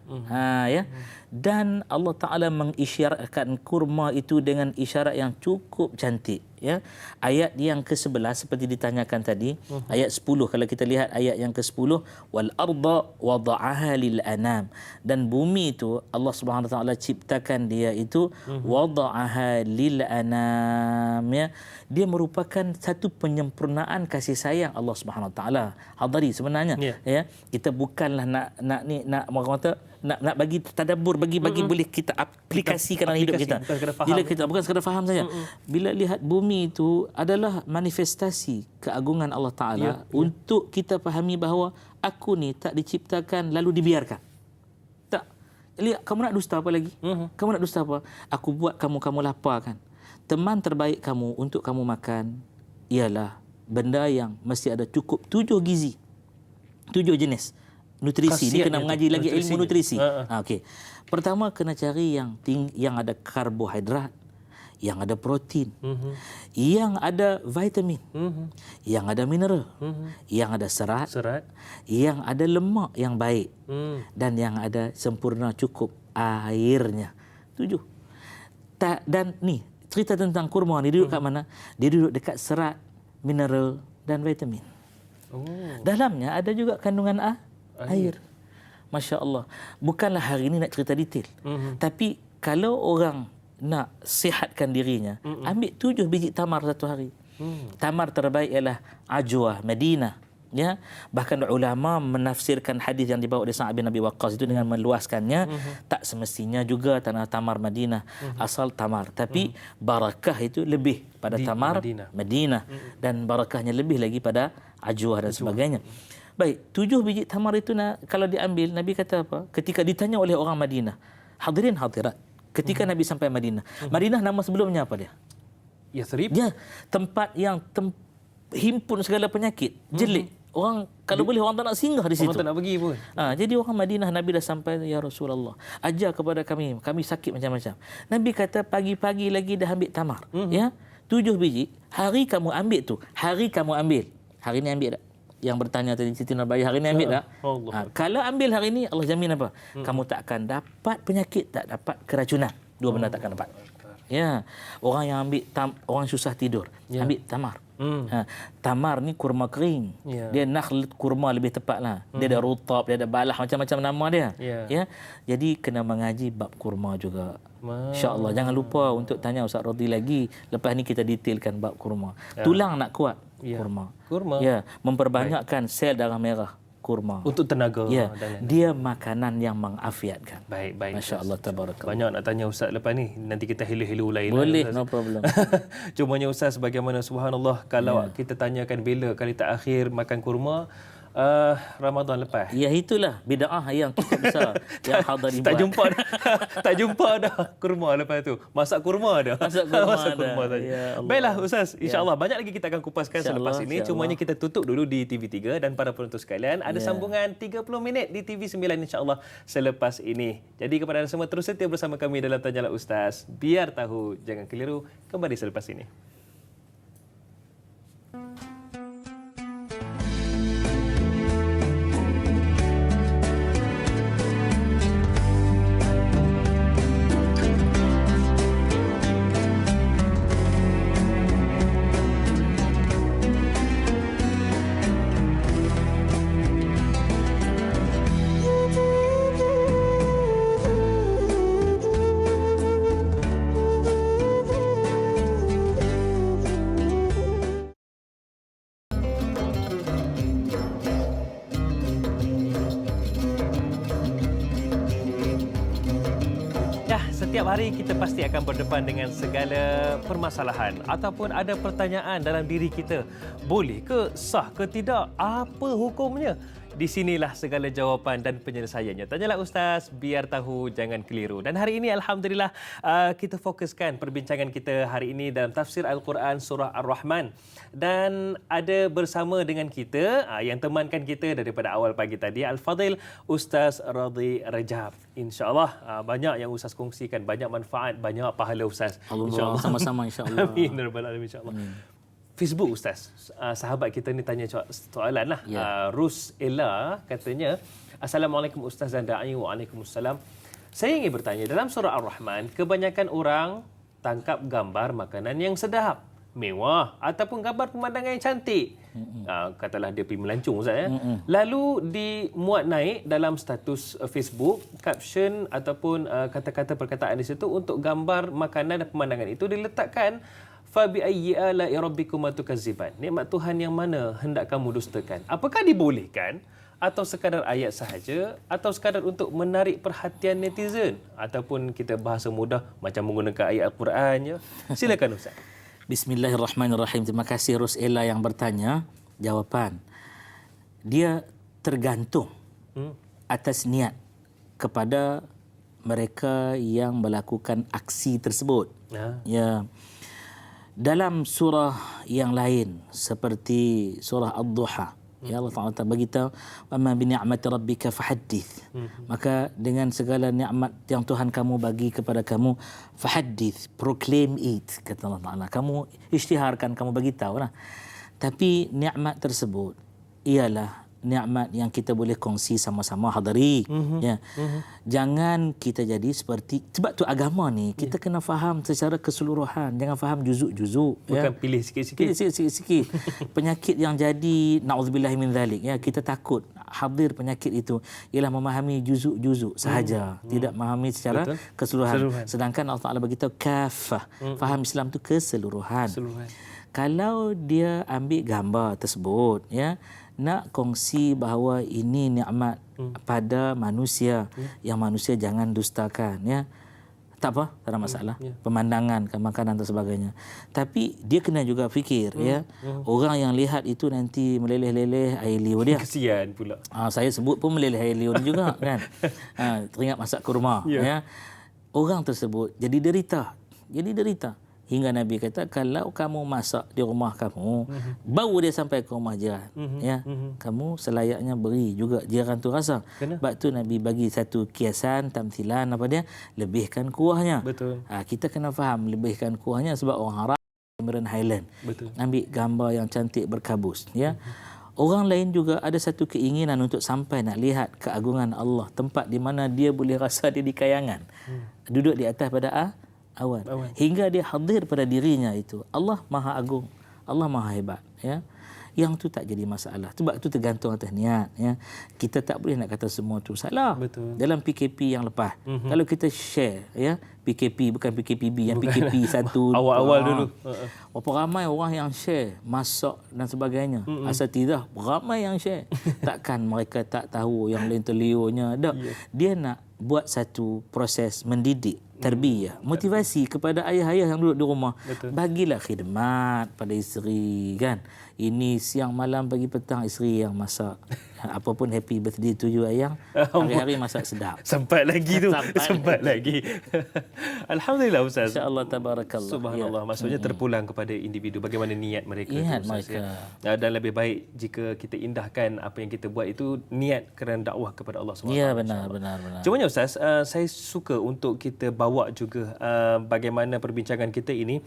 ya. Dan Allah Taala mengisyaratkan kurma itu dengan isyarat yang cukup cantik, ya. Ayat yang ke-11 seperti ditanyakan tadi, ayat 10, kalau kita lihat ayat yang ke-10, wal arda wada'aha lil anam, dan bumi itu Allah Subhanahu Wa Taala ciptakan dia itu wada'aha lil anam, ya. Dia merupakan satu penyempurnaan kasih sayang Allah Subhanahu Wa Taala. Hadari sebenarnya, ya. Kita bukanlah nak bagi tadabbur, bagi boleh kita aplikasikan dalam hidup kita. Bila kita bukan sekadar faham saja. Bila lihat bumi itu adalah manifestasi keagungan Allah Taala untuk kita fahami bahawa aku ni tak diciptakan lalu dibiarkan. Tak. Lihat, kamu nak dusta apa lagi? Kamu nak dusta apa? Aku buat kamu lapar kan. Teman terbaik kamu untuk kamu makan ialah benda yang mesti ada cukup 7 gizi. 7 jenis nutrisi. Ni kena mengaji lagi ilmu nutrisi. Okey. Pertama kena cari yang ada karbohidrat, yang ada protein, yang ada vitamin, yang ada mineral, yang ada serat, yang ada lemak yang baik, dan yang ada sempurna cukup airnya. 7. Dan ni cerita tentang kurma ni duduk kat mana? Dia duduk dekat serat, mineral dan vitamin. Dalamnya ada juga kandungan air. Masya Allah. Bukanlah hari ini nak cerita detail. Tapi kalau orang nak sihatkan dirinya, ambil 7 biji tamar satu hari. Tamar terbaik ialah ajwa Madinah. Ya, bahkan ulama menafsirkan hadis yang dibawa oleh Sa'ad bin Abi Waqqas itu dengan meluaskannya. Tak semestinya juga tanah tamar Madinah asal tamar, tapi barakah itu lebih pada tamar Madinah dan barakahnya lebih lagi pada ajwa dan sebagainya. Baik, 7 biji tamar itu kalau diambil, Nabi kata apa? Ketika ditanya oleh orang Madinah, hadirin hadirat, ketika Nabi sampai Madinah. Madinah nama sebelumnya apa dia? Yathrib. Dia tempat yang himpun segala penyakit, jelik. Orang kalau boleh orang tak nak singgah di situ. Orang tak nak pergi pun. Jadi orang Madinah, Nabi dah sampai, ya Rasulullah, ajar kepada kami sakit macam-macam. Nabi kata pagi-pagi lagi dah ambil tamar. Ya, 7 biji. Hari kamu ambil tu, hari kamu ambil. Hari ni ambil tak? Yang bertanya tadi Siti Nurbaya, hari ni ambil tak? Kalau ambil hari ni, Allah jamin apa? Kamu tak akan dapat penyakit, tak dapat keracunan. Dua benda tak akan dapat. Ya, orang yang ambil orang susah tidur, ambil tamar. Tamar ni kurma kering. Dia nakhl kurma lebih tepatlah. Dia ada rutab, dia ada balah, macam-macam nama dia. Ya. Jadi kena mengaji bab kurma juga. Insya-Allah jangan lupa untuk tanya Ustaz Radhi lagi. Lepas ni kita detailkan bab kurma. Tulang nak kuat, kurma. Ya, memperbanyakkan sel darah merah, kurma. Untuk tenaga. Ya, dia makanan yang mengafiatkan. Baik. Masya-Allah, tabarakallah. Banyak nak tanya Ustaz lepas ni. Nanti kita hello-hello lain. Boleh, no problem. Cumanya Ustaz, bagaimana subhanallah kalau kita tanyakan bila kali terakhir makan kurma, Ramadan lepas. Ya, itulah bid'ah yang cukup besar yang Hadari tak buat. jumpa dah. Tak jumpa dah kurma lepas tu. Masak kurma dah. Masak kurma dah. Ya Allah. Baiklah Ustaz, insya-Allah banyak lagi kita akan kupaskan selepas ini. Cumanya kita tutup dulu di TV3 dan para penonton sekalian ada sambungan 30 minit di TV9 insya-Allah selepas ini. Jadi kepada anda semua terus setia bersama kami dalam Tanyalah Ustaz. Biar tahu, jangan keliru. Kembali selepas ini. Setiap hari kita pasti akan berdepan dengan segala permasalahan ataupun ada pertanyaan dalam diri kita. Boleh ke, sah ke tidak, apa hukumnya? Di sinilah segala jawapan dan penyelesaiannya. Tanyalah Ustaz, biar tahu, jangan keliru. Dan hari ini Alhamdulillah kita fokuskan perbincangan kita hari ini dalam tafsir Al-Quran Surah Ar-Rahman. Dan ada bersama dengan kita yang temankan kita daripada awal pagi tadi, Al-Fadhil Ustaz Radhi Rajab. InsyaAllah banyak yang Ustaz kongsikan, banyak manfaat, banyak pahala Ustaz. InsyaAllah, sama-sama insyaAllah. Amin. InsyaAllah. Facebook Ustaz, sahabat kita ni tanya soalan lah. Rus Ella katanya, Assalamualaikum Ustaz dan Da'i. Waalaikumsalam. Saya ingin bertanya, dalam surah Ar-Rahman, kebanyakan orang tangkap gambar makanan yang sedap, mewah ataupun gambar pemandangan yang cantik. Katalah dia pergi melancong Ustaz. Lalu dimuat naik dalam status Facebook, caption ataupun kata-kata perkataan di situ untuk gambar makanan dan pemandangan itu diletakkan Fabi ayyi ala'i rabbikuma tukazziban. Nikmat Tuhan yang mana hendak kamu dustakan? Apakah dibolehkan atau sekadar ayat sahaja atau sekadar untuk menarik perhatian netizen ataupun kita bahasa mudah macam menggunakan ayat Al-Quran ya? Silakan Ustaz. Bismillahirrahmanirrahim. Terima kasih Rus Ella yang bertanya. Jawapan, dia tergantung atas niat kepada mereka yang melakukan aksi tersebut. Ya. Dalam surah yang lain seperti surah Ad-Duha, ya Allah Taala beritahu, "Wa ma bi ni'mati rabbika fahaddits." Maka dengan segala nikmat yang Tuhan kamu bagi kepada kamu, fahaddits, proclaim it, kata Allah Taala. Kamu isytiharkan, kamu bagi tahulah. Tapi nikmat tersebut ialah nikmat yang kita boleh kongsi sama-sama hadari. Ya. Jangan kita jadi seperti, sebab tu agama ni kita kena faham secara keseluruhan, jangan faham juzuk-juzuk. Bukan ya. pilih sikit-sikit. Pilih sikit-sikit. Penyakit yang jadi naudzubillahi min zalik, ya, kita takut hadir penyakit itu ialah memahami juzuk-juzuk sahaja, tidak memahami secara keseluruhan. Sedangkan Allah Taala beritahu kafah, faham Islam tu keseluruhan. Kalau dia ambil gambar tersebut, ya, nak kongsi bahawa ini nikmat pada manusia, yang manusia jangan dustakan, ya, tak apa, tak ada masalah. Pemandangan, makanan dan sebagainya. Tapi dia kena juga fikir ya. Orang yang lihat itu nanti meleleh-leleh air liur dia. Kesian pula. Saya sebut pun meleleh air liur juga kan. Teringat masak kurma ya. Orang tersebut jadi derita. Hingga Nabi kata, kalau kamu masak di rumah kamu, bau dia sampai ke rumah jiran. Kamu selayaknya beri juga jiran tu rasa. Sebab tu Nabi bagi satu kiasan, tamthilan apa dia, lebihkan kuahnya. Betul. Kita kena faham lebihkan kuahnya sebab orang Arab Cameron Highland. Betul. Ambil gambar yang cantik berkabus. Ya. Orang lain juga ada satu keinginan untuk sampai nak lihat keagungan Allah. Tempat di mana dia boleh rasa dia di kayangan. Duduk di atas pada awan. Hingga dia hadir pada dirinya itu. Allah Maha Agung. Allah Maha Hebat. Ya. Yang tu tak jadi masalah. Sebab tu tergantung atas niat. Ya. Kita tak boleh nak kata semua tu salah. Betul. Dalam PKP yang lepas. Kalau kita share. Ya, PKP bukan PKPB. Yang PKP satu. Awal-awal dulu. Berapa ramai orang yang share. Masak dan sebagainya. Asatidah. Ramai yang share. Takkan mereka tak tahu yang lain terliurnya. Dia nak buat satu proses mendidik. Tarbiyah, motivasi kepada ayah-ayah yang duduk di rumah. Bagilah khidmat pada isteri kan. Ini siang malam pagi petang isteri yang masak. Apapun happy birthday to you ayang. Hari-hari masak sedap. Sempat lagi tu. Sempat lagi. Alhamdulillah Ustaz. Insya-Allah tabarakallah. Subhanallah. Maksudnya terpulang kepada individu bagaimana niat mereka. Niat Ustaz, mereka. Dan lebih baik jika kita indahkan apa yang kita buat itu niat kerana dakwah kepada Allah SWT. Ya benar. Cumanya Ustaz, saya suka untuk kita bawa juga bagaimana perbincangan kita ini.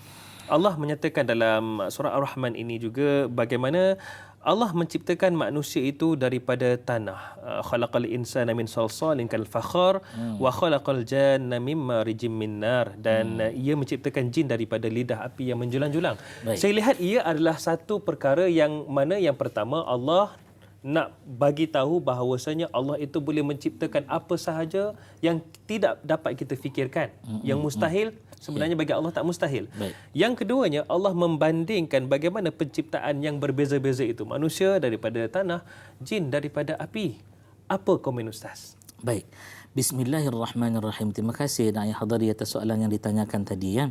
Allah menyatakan dalam surah Ar-Rahman ini juga bagaimana Allah menciptakan manusia itu daripada tanah. Khalaqal insana min salsalin kal fakhar wa khalaqal janna mim marijim min nar. Dan ia menciptakan jin daripada lidah api yang menjulang-julang. Saya lihat ia adalah satu perkara yang mana yang pertama Allah nak bagi tahu bahawasanya Allah itu boleh menciptakan apa sahaja yang tidak dapat kita fikirkan. Yang mustahil sebenarnya bagi Allah tak mustahil. Yang keduanya Allah membandingkan bagaimana penciptaan yang berbeza-beza itu. Manusia daripada tanah, jin daripada api. Apa komen Ustaz? Baik. Bismillahirrahmanirrahim. Terima kasih Dai Hadari atas soalan yang ditanyakan tadi ya.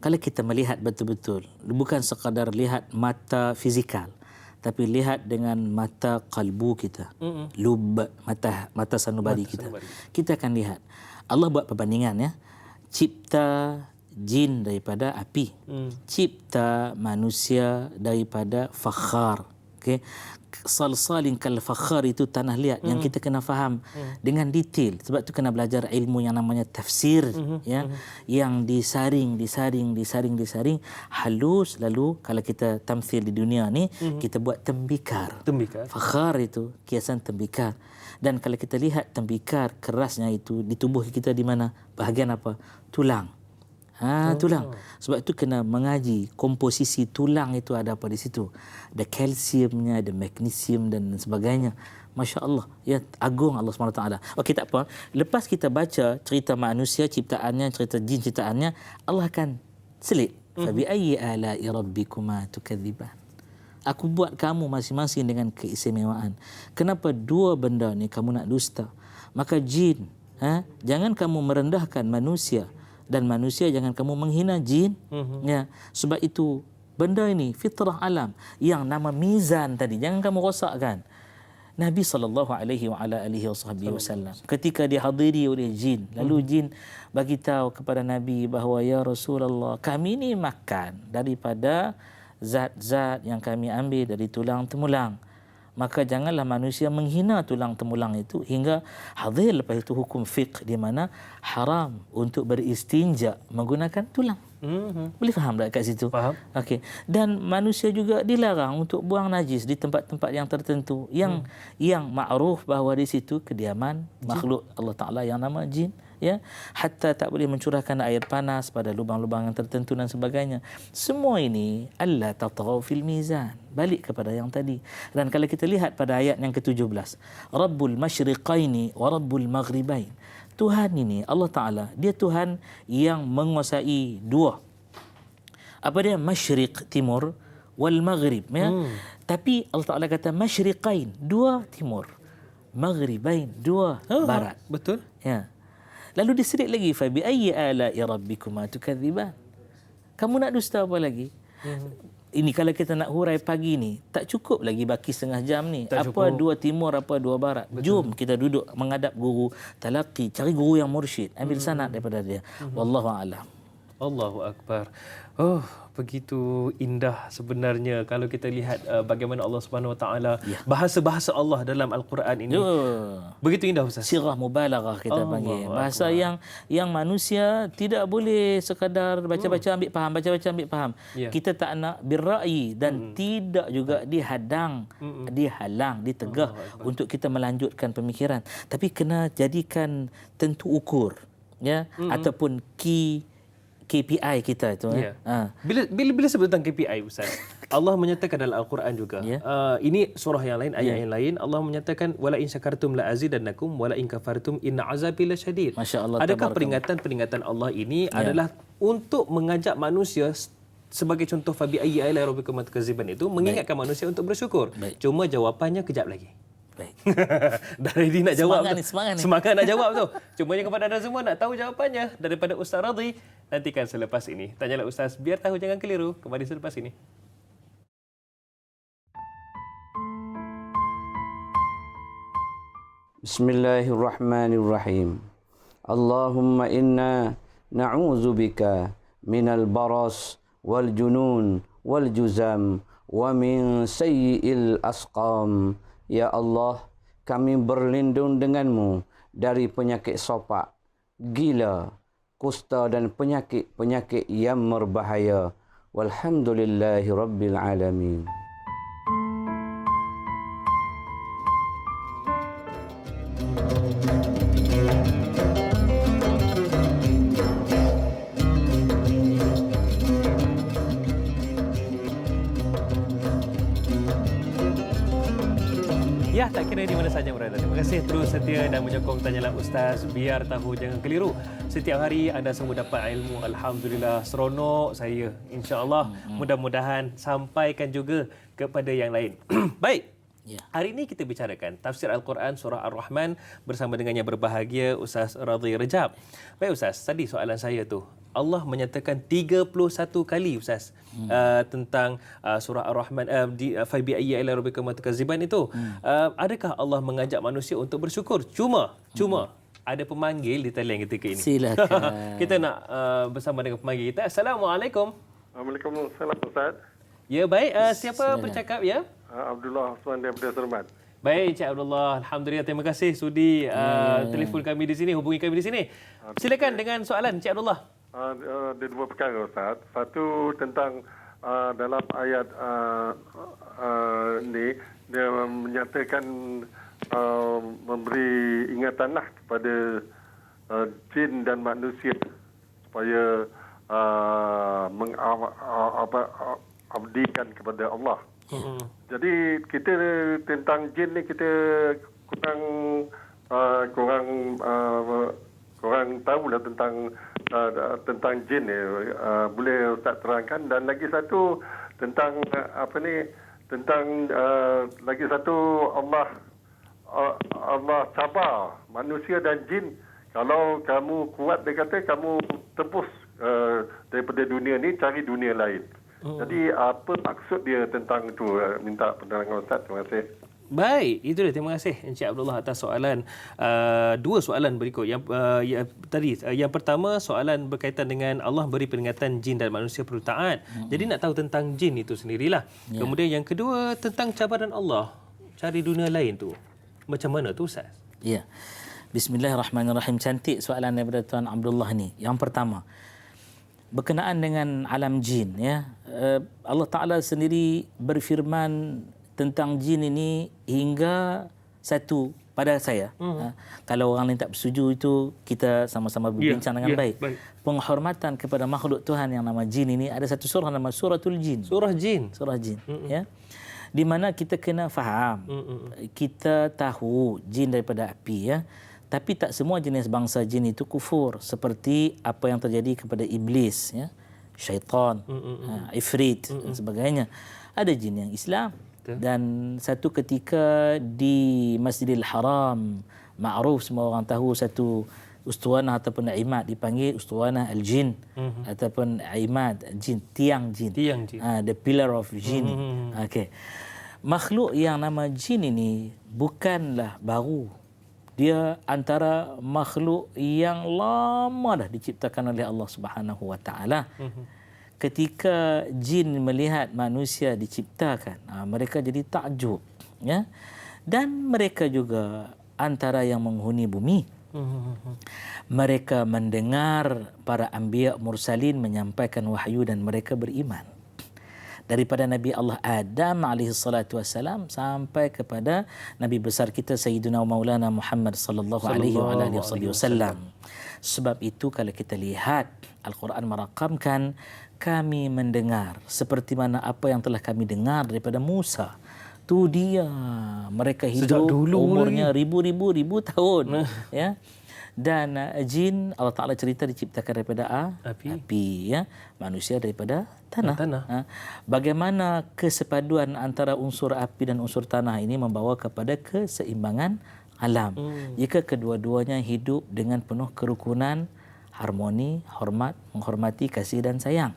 Kalau kita melihat betul-betul, bukan sekadar lihat mata fizikal, tapi lihat dengan mata kalbu kita. Lub, mata sanubari kita. Kita akan lihat. Allah buat perbandingan ya. Cipta jin daripada api. Cipta manusia daripada fakhar. Okey. Salsalin kal fakhar itu tanah liat yang kita kena faham dengan detail. Sebab tu kena belajar ilmu yang namanya tafsir ya, yang disaring halus, lalu kalau kita tamthil di dunia ni kita buat tembikar. Fakhar itu kiasan tembikar. Dan kalau kita lihat tembikar kerasnya itu di tubuh kita di mana? Bahagian apa? Tulang. Tulang. Sebab itu kena mengaji komposisi tulang itu ada apa di situ. Ada kalsiumnya, ada magnesium dan sebagainya. Masya Allah. Ya, agung Allah SWT. Okey, tak apa. Lepas kita baca cerita manusia ciptaannya, cerita jin ciptaannya, Allah akan selit. Fabi ayyi ala'i rabbikuma tukadziban. Aku buat kamu masing-masing dengan keistimewaan. Kenapa dua benda ni kamu nak dusta? Maka jin, jangan kamu merendahkan manusia. Dan manusia jangan kamu menghina jin. Ya, sebab itu benda ini fitrah alam yang nama mizan tadi jangan kamu rosakkan. Nabi SAW ketika dihadiri oleh jin, lalu jin bagi tahu kepada Nabi bahawa ya Rasulullah, kami ni makan daripada zat-zat yang kami ambil dari tulang temulang. Maka janganlah manusia menghina tulang temulang itu hingga hadir lepas itu hukum fiqh di mana haram untuk beristinja menggunakan tulang. Boleh faham tak kat situ? Faham. Okey. Dan manusia juga dilarang untuk buang najis di tempat-tempat yang tertentu yang makruf bahawa di situ kediaman makhluk Allah Taala yang nama jin. Ya, hatta tak boleh mencurahkan air panas pada lubang-lubang yang tertentu dan sebagainya. Semua ini alla tatghaw fil mizan. Balik kepada yang tadi. Dan kalau kita lihat pada ayat yang ke-17, Rabbul masyriqaini wa Rabbul maghribain. Tuhan ini Allah Taala, dia Tuhan yang menguasai dua. Apa dia? Masyriq timur wal maghrib ya. Tapi Allah Taala kata masyriqain, dua timur. Maghribain, dua barat. Betul. Ya. Lalu diserit lagi, fa bi ayyi ala'i rabbikuma tukadziban. Kamu nak dusta apa lagi? Ini kalau kita nak hurai pagi ni, tak cukup lagi baki setengah jam ni. Tak apa cukup. dua timur, apa dua barat. Jom kita duduk menghadap guru, talaqi, cari guru yang mursyid, ambil sanad daripada dia. Wallahu a'lam. Allahu Akbar. Oh, begitu indah sebenarnya kalau kita lihat bagaimana Allah Subhanahu Wa Taala bahasa-bahasa Allah dalam Al-Quran ini. Begitu indah Ustaz. Sirah mubalaghah kita panggil. Bahasa yang manusia tidak boleh sekadar baca-baca ambil faham, baca-baca ambil faham. Kita tak nak birra'yi dan tidak juga dihalang, ditegah untuk kita melanjutkan pemikiran. Tapi kena jadikan tentu ukur, ya, ataupun KPI kita itu. Bila sebut tentang KPI Ustaz, Allah menyatakan dalam Al-Quran juga. Ini surah yang lain, ayat yang lain, Allah menyatakan wala in syakartum la azidannakum wala in kafartum inna azabi lasyadid. Masya-Allah. Adakah peringatan-peringatan Allah ini adalah untuk mengajak manusia sebagai contoh fabi ayyi ala'i rabbikum tukadziban itu mengingatkan manusia untuk bersyukur. Cuma jawapannya kejap lagi. Baik. Dah ready nak jawab. Semangat nak jawab tu. Cuma yang kepada anda semua nak tahu jawapannya daripada Ustaz Radhi, nantikan selepas ini. Tanyalah Ustaz, biar tahu jangan keliru. Kembali selepas ini. Bismillahirrahmanirrahim. Allahumma inna na'udzubika minal baras wal junun wal juzam wa min sayyi'il asqam. Ya Allah, kami berlindung denganmu dari penyakit sopak, gila, kusta dan penyakit-penyakit yang berbahaya. Walhamdulillahi Rabbil Alamin. Ya, tak kira di mana saja berada. Terima kasih terus setia dan menyokong Tanyalah Ustaz. Biar tahu jangan keliru. Setiap hari anda semua dapat ilmu. Alhamdulillah, seronok saya. InsyaAllah, mudah-mudahan sampaikan juga kepada yang lain. Baik. Hari ini kita bicarakan tafsir Al-Quran surah Ar-Rahman bersama dengan yang berbahagia Ustaz Radhi Rejab. Baik Ustaz, tadi soalan saya tu. Allah menyatakan 31 kali Ustaz tentang surah Ar-Rahman di fa bi ayyi ala'i rabbikum tukadziban itu. Adakah Allah mengajak manusia untuk bersyukur? Cuma ada pemanggil di talian ketika ini. Silakan. Kita nak bersama dengan pemanggil kita. Assalamualaikum. Waalaikumsalam Ustaz. Ya baik, siapa bercakap ya? Abdullah Osman daripada Sermat. Baik Encik Abdullah, alhamdulillah, terima kasih sudi telefon kami di sini, hubungi kami di sini. Silakan dengan soalan Encik Abdullah. Ada dua perkara Ustaz. Satu tentang dalam ayat ni dia menyatakan memberi ingatanlah kepada jin dan manusia supaya mengabdikan kepada Allah. Jadi kita tentang jin ni kita kurang tahulah tentang jin ni. Boleh Ustaz terangkan? Dan lagi satu tentang lagi satu Allah cabar manusia dan jin. Kalau kamu kuat, dia kata kamu tembus daripada dunia ni cari dunia lain. Jadi apa maksud dia tentang itu? Minta penerangan Ustaz. Terima kasih. Baik, itu dia. Terima kasih Encik Abdullah atas soalan. Dua soalan berikut. Yang pertama, soalan berkaitan dengan Allah beri peringatan jin dan manusia perlu taat. Jadi nak tahu tentang jin itu sendirilah. Kemudian yang kedua, tentang cabaran Allah cari dunia lain tu. Macam mana tu Ustaz? Ya. Bismillahirrahmanirrahim. Cantik soalan daripada Tuan Abdullah ni. Yang pertama, berkenaan dengan alam jin, ya. Allah Taala sendiri berfirman tentang jin ini hingga satu pada saya. Kalau orang lain tak bersetuju itu kita sama-sama berbincang dengan baik. Penghormatan kepada makhluk Tuhan yang nama jin ini ada satu surah nama Suratul Jin. Surah jin, ya. Di mana kita kena faham. Kita tahu jin daripada api, ya. Tapi tak semua jenis bangsa jin itu kufur seperti apa yang terjadi kepada iblis, ya, syaitan, ifrit dan sebagainya. Ada jin yang Islam. Dan satu ketika di Masjidil Haram, ma'ruf semua orang tahu, satu Ustuanah ataupun imad dipanggil ustuanah al-jin ataupun imad jin, tiang jin. Tiang jin. The pillar of jin. Okey. Makhluk yang nama jin ini bukanlah baru. Dia antara makhluk yang lama dah diciptakan oleh Allah Subhanahu Wa Taala. Ketika jin melihat manusia diciptakan, mereka jadi takjub, ya. Dan mereka juga antara yang menghuni bumi. Mereka mendengar para anbiya mursalin menyampaikan wahyu dan mereka beriman. Daripada Nabi Allah Adam alaihi salatu wassalam sampai kepada Nabi besar kita Sayyidina Maulana Muhammad sallallahu alaihi wasallam. Sebab itu kalau kita lihat Al-Quran merakamkan, kami mendengar seperti mana apa yang telah kami dengar daripada Musa. Tu dia, mereka hidup umurnya ribu tahun, ya. Dan jin Allah Taala cerita diciptakan daripada api, ya. Manusia daripada tanah. Bagaimana kesepaduan antara unsur api dan unsur tanah ini membawa kepada keseimbangan alam. Jika kedua-duanya hidup dengan penuh kerukunan, harmoni, hormat, menghormati, kasih dan sayang.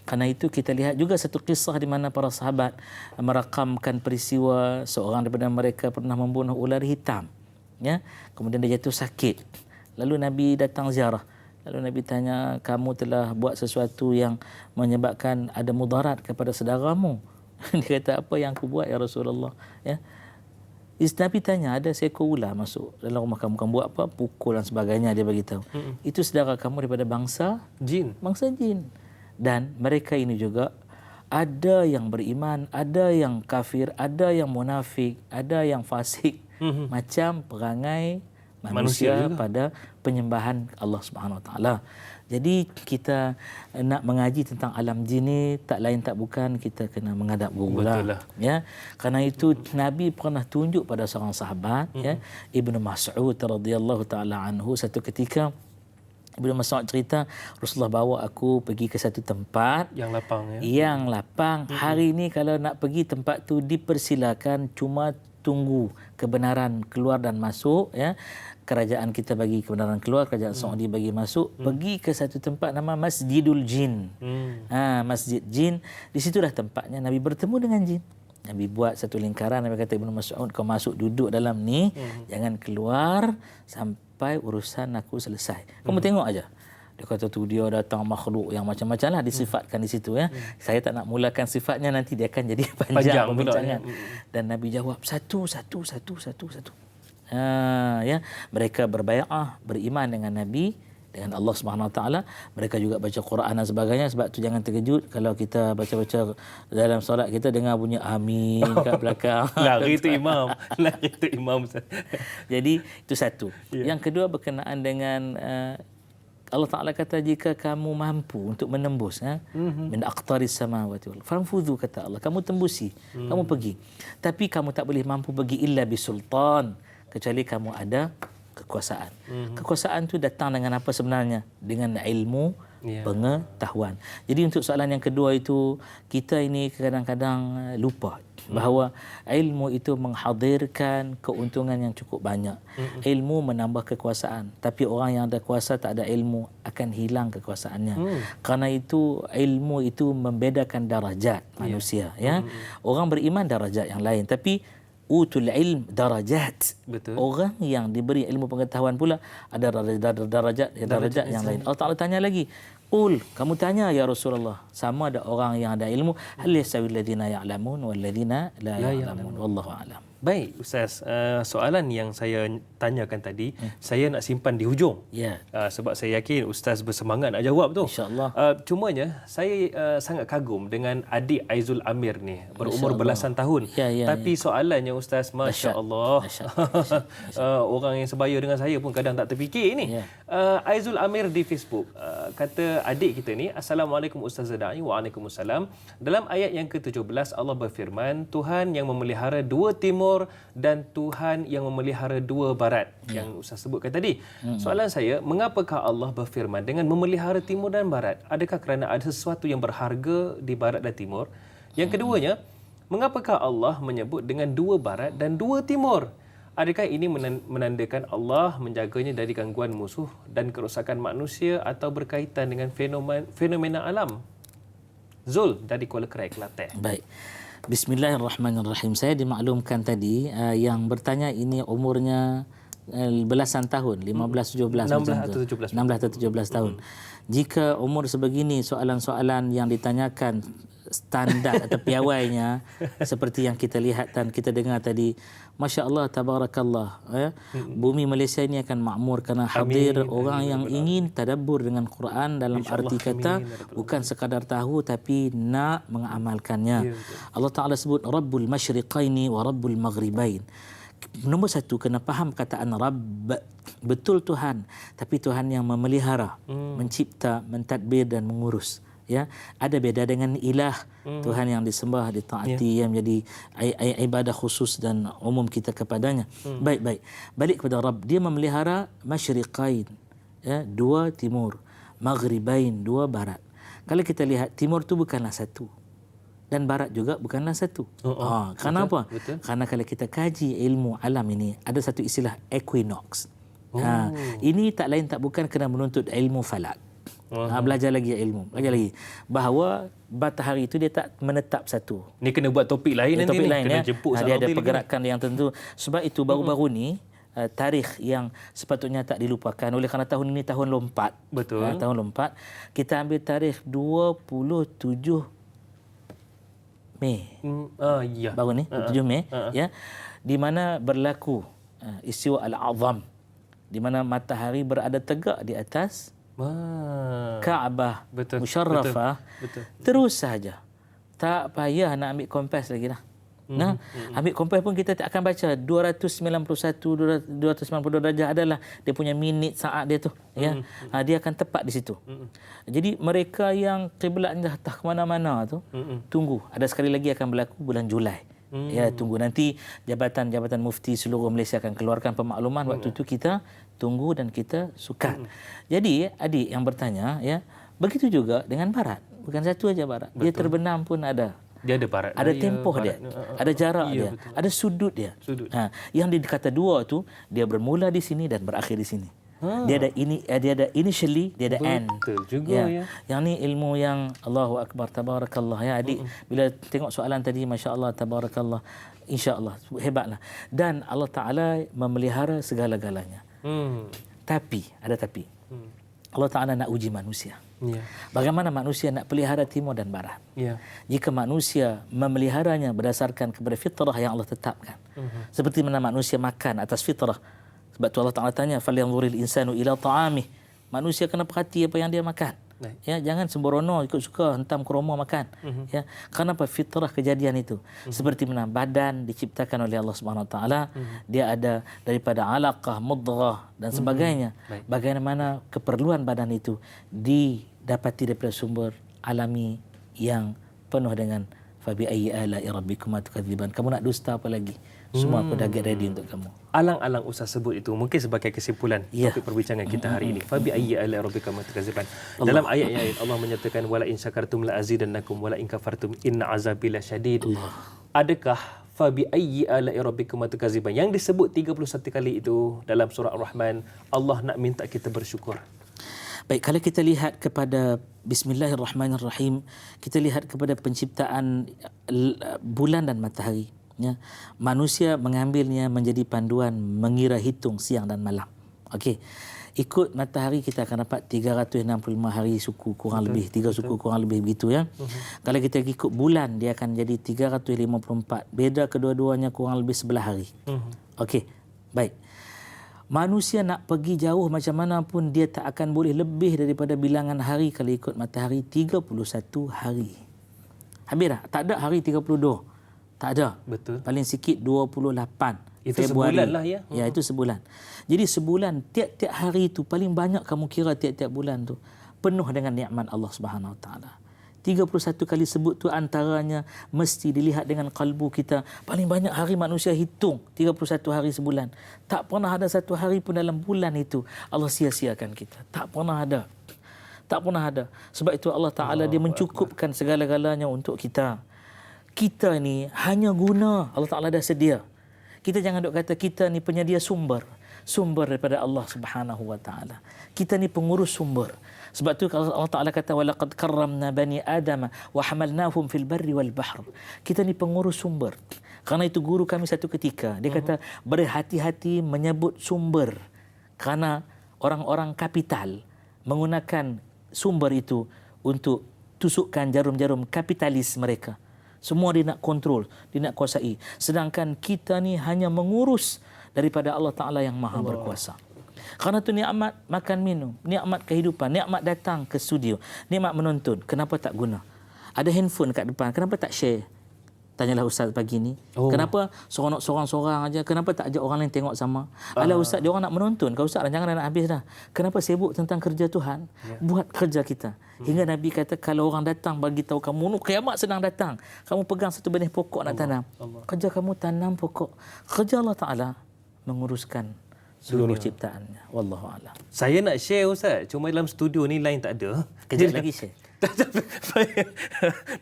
Karena itu kita lihat juga satu kisah di mana para sahabat merakamkan peristiwa seorang daripada mereka pernah membunuh ular hitam, ya. Kemudian dia jatuh sakit. Lalu Nabi datang ziarah. Lalu Nabi tanya, kamu telah buat sesuatu yang menyebabkan ada mudarat kepada saudaramu. Dia kata, apa yang aku buat ya Rasulullah, ya. Nabi tanya, ada seekor ular masuk dalam rumah kamu, kamu buat apa? Pukul dan sebagainya, dia beritahu. Itu saudara kamu daripada bangsa jin. Bangsa jin. Dan mereka ini juga ada yang beriman, ada yang kafir, ada yang munafik, ada yang fasik. Macam perangai manusia pada penyembahan Allah Subhanahu Wa Taala. Jadi kita nak mengaji tentang alam jin ni tak lain tak bukan kita kena menghadap guru lah, ya. Karena itu Nabi pernah tunjuk pada seorang sahabat, ya, Ibnu Mas'ud radhiyallahu taala anhu. Satu ketika Ibnu Mas'ud cerita, Rasulullah bawa aku pergi ke satu tempat yang lapang, ya. Yang lapang. Hari ini kalau nak pergi tempat tu dipersilakan, cuma tunggu kebenaran keluar dan masuk, ya. Kerajaan kita bagi kebenaran keluar, kerajaan Saudi bagi masuk. Pergi ke satu tempat nama Masjidul Jin. Masjid Jin. Di situlah tempatnya Nabi bertemu dengan jin. Nabi buat satu lingkaran. Nabi kata, Ibnu Mas'ud, kau masuk duduk dalam ni, jangan keluar sampai urusan aku selesai. Kamu tengok aja. Dia kata tu dia datang makhluk yang macam-macam lah disifatkan di situ, ya. Saya tak nak mulakan sifatnya, nanti dia akan jadi panjang perbincangan. Dan Nabi jawab satu. Ya, mereka berbai'ah, beriman dengan Nabi, dengan Allah Subhanahu Wa Taala. Mereka juga baca Quran dan sebagainya. Sebab tu jangan terkejut kalau kita baca-baca dalam solat kita dengar bunyi amin kat belakang. Lari tu imam. Jadi itu satu. Yang kedua berkenaan dengan Allah Ta'ala kata, jika kamu mampu untuk menembus, min aqtaris samawati wal fanfudhu, kata Allah, kamu tembusi, kamu pergi. Tapi kamu tak boleh mampu pergi illa bisultan, kecuali kamu ada kekuasaan. Kekuasaan tu datang dengan apa sebenarnya? Dengan ilmu, pengetahuan. Jadi untuk soalan yang kedua itu, kita ini kadang-kadang lupa bahawa ilmu itu menghadirkan keuntungan yang cukup banyak. Ilmu menambah kekuasaan. Tapi orang yang ada kuasa tak ada ilmu akan hilang kekuasaannya. Karena itu ilmu itu membedakan darajat manusia, ya. Orang beriman darajat yang lain, tapi utul ilm darajat. Betul. Orang yang diberi ilmu pengetahuan pula ada darajat yang lain. Allah Ta'ala tanya lagi, qul, kamu tanya ya Rasulullah, sama ada orang yang ada ilmu, hal yasawil ladina ya'lamun wal ladina la ya'lamun, wallahu a'lam. Baik Ustaz, soalan yang saya tanyakan tadi, saya nak simpan di hujung. Sebab saya yakin Ustaz bersemangat nak jawab tu. InsyaAllah. Cumanya saya sangat kagum dengan adik Aizul Amir ni, berumur belasan tahun. Tapi soalannya Ustaz, Masya Allah. Orang yang sebaya dengan saya pun kadang tak terfikir ni. Aizul Amir di Facebook kata adik kita ni, Assalamualaikum Ustaz Da'i. Waalaikumsalam. Dalam ayat yang ke-17 Allah berfirman, Tuhan yang memelihara dua timur dan Tuhan yang memelihara dua barat, yang Ustaz sebutkan tadi. Soalan saya, mengapakah Allah berfirman dengan memelihara timur dan barat? Adakah kerana ada sesuatu yang berharga di barat dan timur? Yang keduanya, mengapakah Allah menyebut dengan dua barat dan dua timur? Adakah ini menandakan Allah menjaganya dari gangguan musuh dan kerosakan manusia atau berkaitan dengan fenomena alam? Zul dari Kuala Krai, Kelantan. Baik. Bismillahirrahmanirrahim. Saya dimaklumkan tadi yang bertanya ini umurnya belasan tahun, 15, 17 16 atau 17 tahun. Jika umur sebegini soalan-soalan yang ditanyakan standar atau piawainya seperti yang kita lihat dan kita dengar tadi, Masya Allah, Tabarakallah, bumi Malaysia ini akan makmur kerana hadir orang yang ingin tadabbur dengan Quran dalam arti kata bukan sekadar tahu tapi nak mengamalkannya. Allah Ta'ala sebut Rabbul Masyriqaini wa Rabbul Maghribain. Nombor satu, kena faham kataan Rabb, betul Tuhan, tapi Tuhan yang memelihara, mencipta, mentadbir dan mengurus. Ya, ada beda dengan ilah, Tuhan yang disembah, ditaati, yang menjadi ibadah khusus dan umum kita kepadanya. Baik. Balik kepada Rabb, dia memelihara masyriqain, ya, dua timur, maghribain, dua barat. Kalau kita lihat, timur tu bukanlah satu dan barat juga bukanlah satu. Kerana apa? Betul. Karena kalau kita kaji ilmu alam ini, ada satu istilah equinox. Ini tak lain tak bukan kena menuntut ilmu falak. Belajar lagi ilmu, belajar lagi bahawa matahari itu dia tak menetap satu. Ni kena buat topik lain nanti, kena jemput dia ada pergerakan yang tentu. Sebab itu baru-baru ni tarikh yang sepatutnya tak dilupakan oleh kerana tahun ini tahun lompat. Betul. Tahun lompat. Kita ambil tarikh 27 Mei. Ya. Baru ni 27 Mei, ya, di mana berlaku istiwa Al-Azam, di mana matahari berada tegak di atas Kaabah Musharrafah. Betul. Terus saja. Tak payah nak ambil kompas lagi dah. Ambil kompas pun kita tak akan baca 291 292 darjah adalah dia punya minit saat dia tu, ya. Dia akan tepat di situ. Jadi mereka yang kiblatnya tak ke mana-mana tu, tunggu. Ada sekali lagi akan berlaku bulan Julai. Ya, tunggu nanti jabatan mufti seluruh Malaysia akan keluarkan pemakluman. Waktu itu kita tunggu dan kita sukat. Jadi adik yang bertanya, ya, begitu juga dengan barat. Bukan satu aja barat. Dia terbenam pun ada. Dia ada barat. Ada tempoh dia. Ada jarak dia. Betul. Ada sudut dia. Yang dikata dua tu, dia bermula di sini dan berakhir di sini. Dia ada initially, dia ada end. Betul juga, ya. Yang ni ilmu yang Allahu Akbar, tabarakallah, ya adik. Bila tengok soalan tadi, masya-Allah, tabarakallah, insya-Allah hebatlah. Dan Allah Taala memelihara segala-galanya. Tapi ada tapi. Allah Taala nak uji manusia. Ya. Bagaimana manusia nak pelihara timur dan barat? Ya. Jika manusia memeliharanya berdasarkan kepada fitrah yang Allah tetapkan. Seperti mana manusia makan atas fitrah. Sebab tu Allah Ta'ala tanya, falyanzuril insanu ila ta'amih. Manusia kena perhati apa yang dia makan. Ya, jangan sembrono ikut suka hentam kromo makan. Ya, kenapa fitrah kejadian itu? Seperti mana badan diciptakan oleh Allah Subhanahu Wa Taala, dia ada daripada alaqah, mudghah dan sebagainya. Bagaimana keperluan badan itu didapati daripada sumber alami yang penuh dengan fabi ayyi ala'i rabbikuma tukadziban. Kamu nak dusta apa lagi? Semua aku dah get ready untuk kamu. Alang-alang Ustaz sebut itu mungkin sebagai kesimpulan topik perbincangan kita hari ini. Fabi ayyi ala'i rabbikuma tukadziban. Dalam ayat-ayat Allah menyatakan wala in syakartum la azidannakum wala in kafartum inna azabi lasyadid. Adakah fabi ayyi ala'i rabbikuma tukadziban yang disebut 31 kali itu dalam surah Ar-Rahman, Allah nak minta kita bersyukur? Baik, kalau kita lihat kepada Bismillahirrahmanirrahim, kita lihat kepada penciptaan bulan dan matahari. Ya, manusia mengambilnya menjadi panduan mengira hitung siang dan malam. Okey. Ikut matahari kita akan dapat 365 hari suku kurang lebih, 3 suku kurang lebih begitu, ya. Kalau kita ikut bulan dia akan jadi 354. Beza kedua-duanya kurang lebih 11 hari. Okey. Baik. Manusia nak pergi jauh macam mana pun dia tak akan boleh lebih daripada bilangan hari kalau ikut matahari 31 hari. Habis dah? Tak ada hari 32. Tak ada. Betul. Paling sikit 28 itu Februari. Sebulan lah, ya. Ya, itu sebulan. Jadi sebulan, tiap-tiap hari itu paling banyak kamu kira tiap-tiap bulan tu penuh dengan nikmat Allah Subhanahu Wa Taala. 31 kali sebut tu antaranya mesti dilihat dengan kalbu kita. Paling banyak hari manusia hitung 31 hari sebulan. Tak pernah ada satu hari pun dalam bulan itu Allah sia-siakan kita. Tak pernah ada. Tak pernah ada. Sebab itu Allah Ta'ala dia mencukupkan segala-galanya untuk kita. Kita ni hanya guna. Allah Ta'ala dah sedia. Kita jangan duk kata kita ni penyedia sumber daripada Allah Subhanahu wa taala. Kita ni pengurus sumber. Sebab tu kalau Allah Taala kata walaqad karramna bani adama wa hamalnahum fil barri wal bahr. Kita ni pengurus sumber. Karena itu guru kami satu ketika dia kata berhati-hati menyebut sumber, kerana orang-orang kapital menggunakan sumber itu untuk tusukkan jarum-jarum kapitalis mereka. Semua dia nak kontrol, dia nak kuasai. Sedangkan kita ni hanya mengurus daripada Allah Ta'ala yang maha berkuasa. Kerana tu nikmat makan minum, nikmat kehidupan, nikmat datang ke studio, nikmat menonton, kenapa tak guna? Ada handphone kat depan, kenapa tak share? Tanyalah Ustaz pagi ni. Kenapa sorang aja? Kenapa tak ajak orang lain tengok sama? Alah Ustaz, dia orang nak menonton. Kalau Ustaz rancangan dah nak habis dah. Kenapa sibuk tentang kerja Tuhan? Buat kerja kita. Hingga Nabi kata kalau orang datang bagi tahu kamu, kiamat sedang datang. Kamu pegang satu benih pokok nak tanam. Kerja kamu tanam pokok. Kerja Allah Taala menguruskan seluruh ciptaannya. Wallahu a'lam. Saya nak share Ustaz, cuma dalam studio ni line tak ada. Kejap lagi share.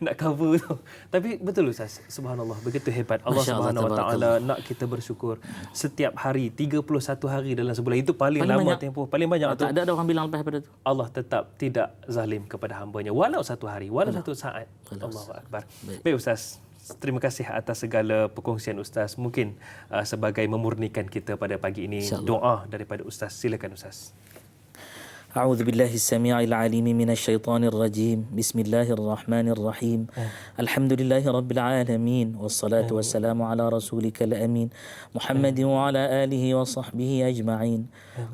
Nak cover tu. Tapi betul Ustaz, subhanallah, begitu hebat Allah Subhanahu Wa Taala nak kita bersyukur setiap hari, 31 hari dalam sebulan. Itu paling lama tempoh, paling banyak tu. Tak ada orang bilang lepas daripada tu. Allah tetap tidak zalim kepada hamba-Nya walau satu hari, walau satu saat. Allahu akbar. Baik Ustaz, terima kasih atas segala perkongsian Ustaz. Mungkin sebagai memurnikan kita pada pagi ini, doa daripada Ustaz. Silakan Ustaz. أعوذ بالله السميع العليم من الشيطان الرجيم بسم الله الرحمن الرحيم الحمد لله رب العالمين والصلاة والسلام على رسولك الأمين محمد وعلى آله وصحبه أجمعين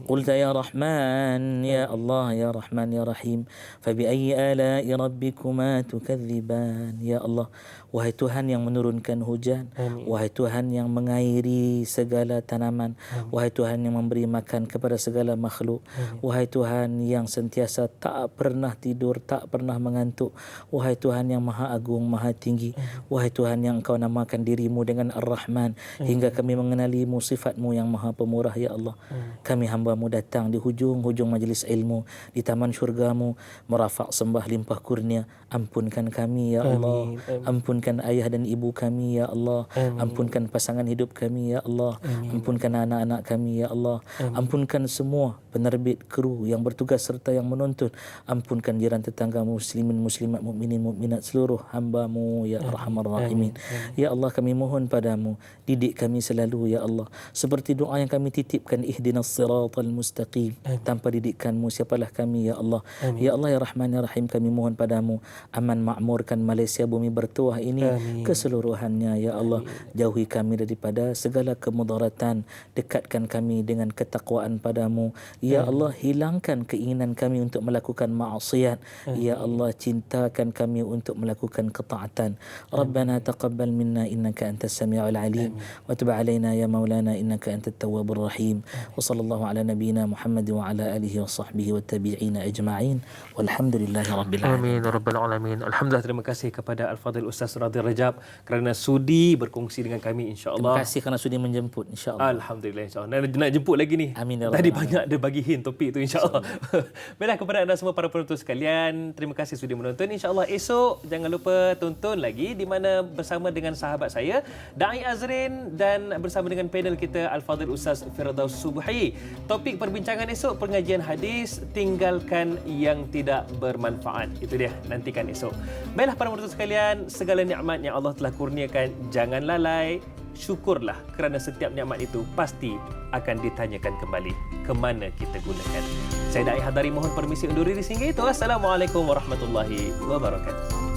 قلت يا رحمن يا الله يا رحمن يا رحيم فبأي آلاء ربكما تكذبان يا الله. Wahai Tuhan yang menurunkan hujan, wahai Tuhan yang mengairi segala tanaman, wahai Tuhan yang memberi makan kepada segala makhluk, wahai Tuhan yang sentiasa tak pernah tidur, tak pernah mengantuk, wahai Tuhan yang maha agung, maha tinggi, wahai Tuhan yang Engkau namakan dirimu dengan Ar-Rahman, hingga kami mengenalimu sifatmu yang maha pemurah ya Allah. Kami hamba-Mu datang di hujung-hujung majlis ilmu, di taman syurga-Mu, merafak sembah limpah kurnia. Ampunkan kami ya Allah, ampunkan ayah dan ibu kami ya Allah, ampunkan pasangan hidup kami ya Allah, ampunkan anak-anak kami ya Allah, ampunkan semua penerbit, kru yang bertugas serta yang menonton, ampunkan jiran tetangga muslimin muslimat mukminin mukminat seluruh hamba-Mu ya Arhamar Rahimin. Ya Allah, kami mohon padamu, didik kami selalu ya Allah, seperti doa yang kami titipkan, ihdinas siratal mustaqim. Tanpa didikan-Mu siapalah kami ya Allah. Ya Allah ya Rahman ya Rahim, kami mohon padamu, aman makmurkan Malaysia bumi bertuah ini keseluruhannya ya Allah. Jauhi kami daripada segala kemudaratan, dekatkan kami dengan ketakwaan padamu ya Allah. Hilangkan keinginan kami untuk melakukan maksiat ya Allah. Cintakan kami untuk melakukan ketaatan. Rabbana taqabbal minna innaka antas samiul alim wa tub alaina ya maulana innaka antat tawwabur rahim. Wa sallallahu ala nabiyyina Muhammad wa ala alihi wa sahbihi wa tabi'ina ajma'in walhamdulillahi rabbil alamin. Amin rabbil alamin. Alhamdulillah, terima kasih kepada Al-Fadhil Ustaz Radhi Rajab kerana sudi berkongsi dengan kami insya-Allah. Terima kasih kerana sudi menjemput insya-Allah. Alhamdulillah insya-Allah. Nak jemput lagi ni. Amin. Tadi banyak dia bagi hint topik tu insya-Allah. Baiklah, kepada anda semua para penonton sekalian, terima kasih sudi menonton. Insya-Allah esok jangan lupa tonton lagi, di mana bersama dengan sahabat saya Dai Azrin dan bersama dengan panel kita Al-Fadhil Ustaz Firdaus Subhi. Topik perbincangan esok, pengajian hadis, tinggalkan yang tidak bermanfaat. Itu dia, nantikan esok. Baiklah para penonton sekalian, segala nikmat yang Allah telah kurniakan jangan lalai, syukurlah kerana setiap nikmat itu pasti akan ditanyakan kembali ke mana kita gunakan. Saya Dai Hadari mohon permisi undur diri sehingga itu. Assalamualaikum warahmatullahi wabarakatuh.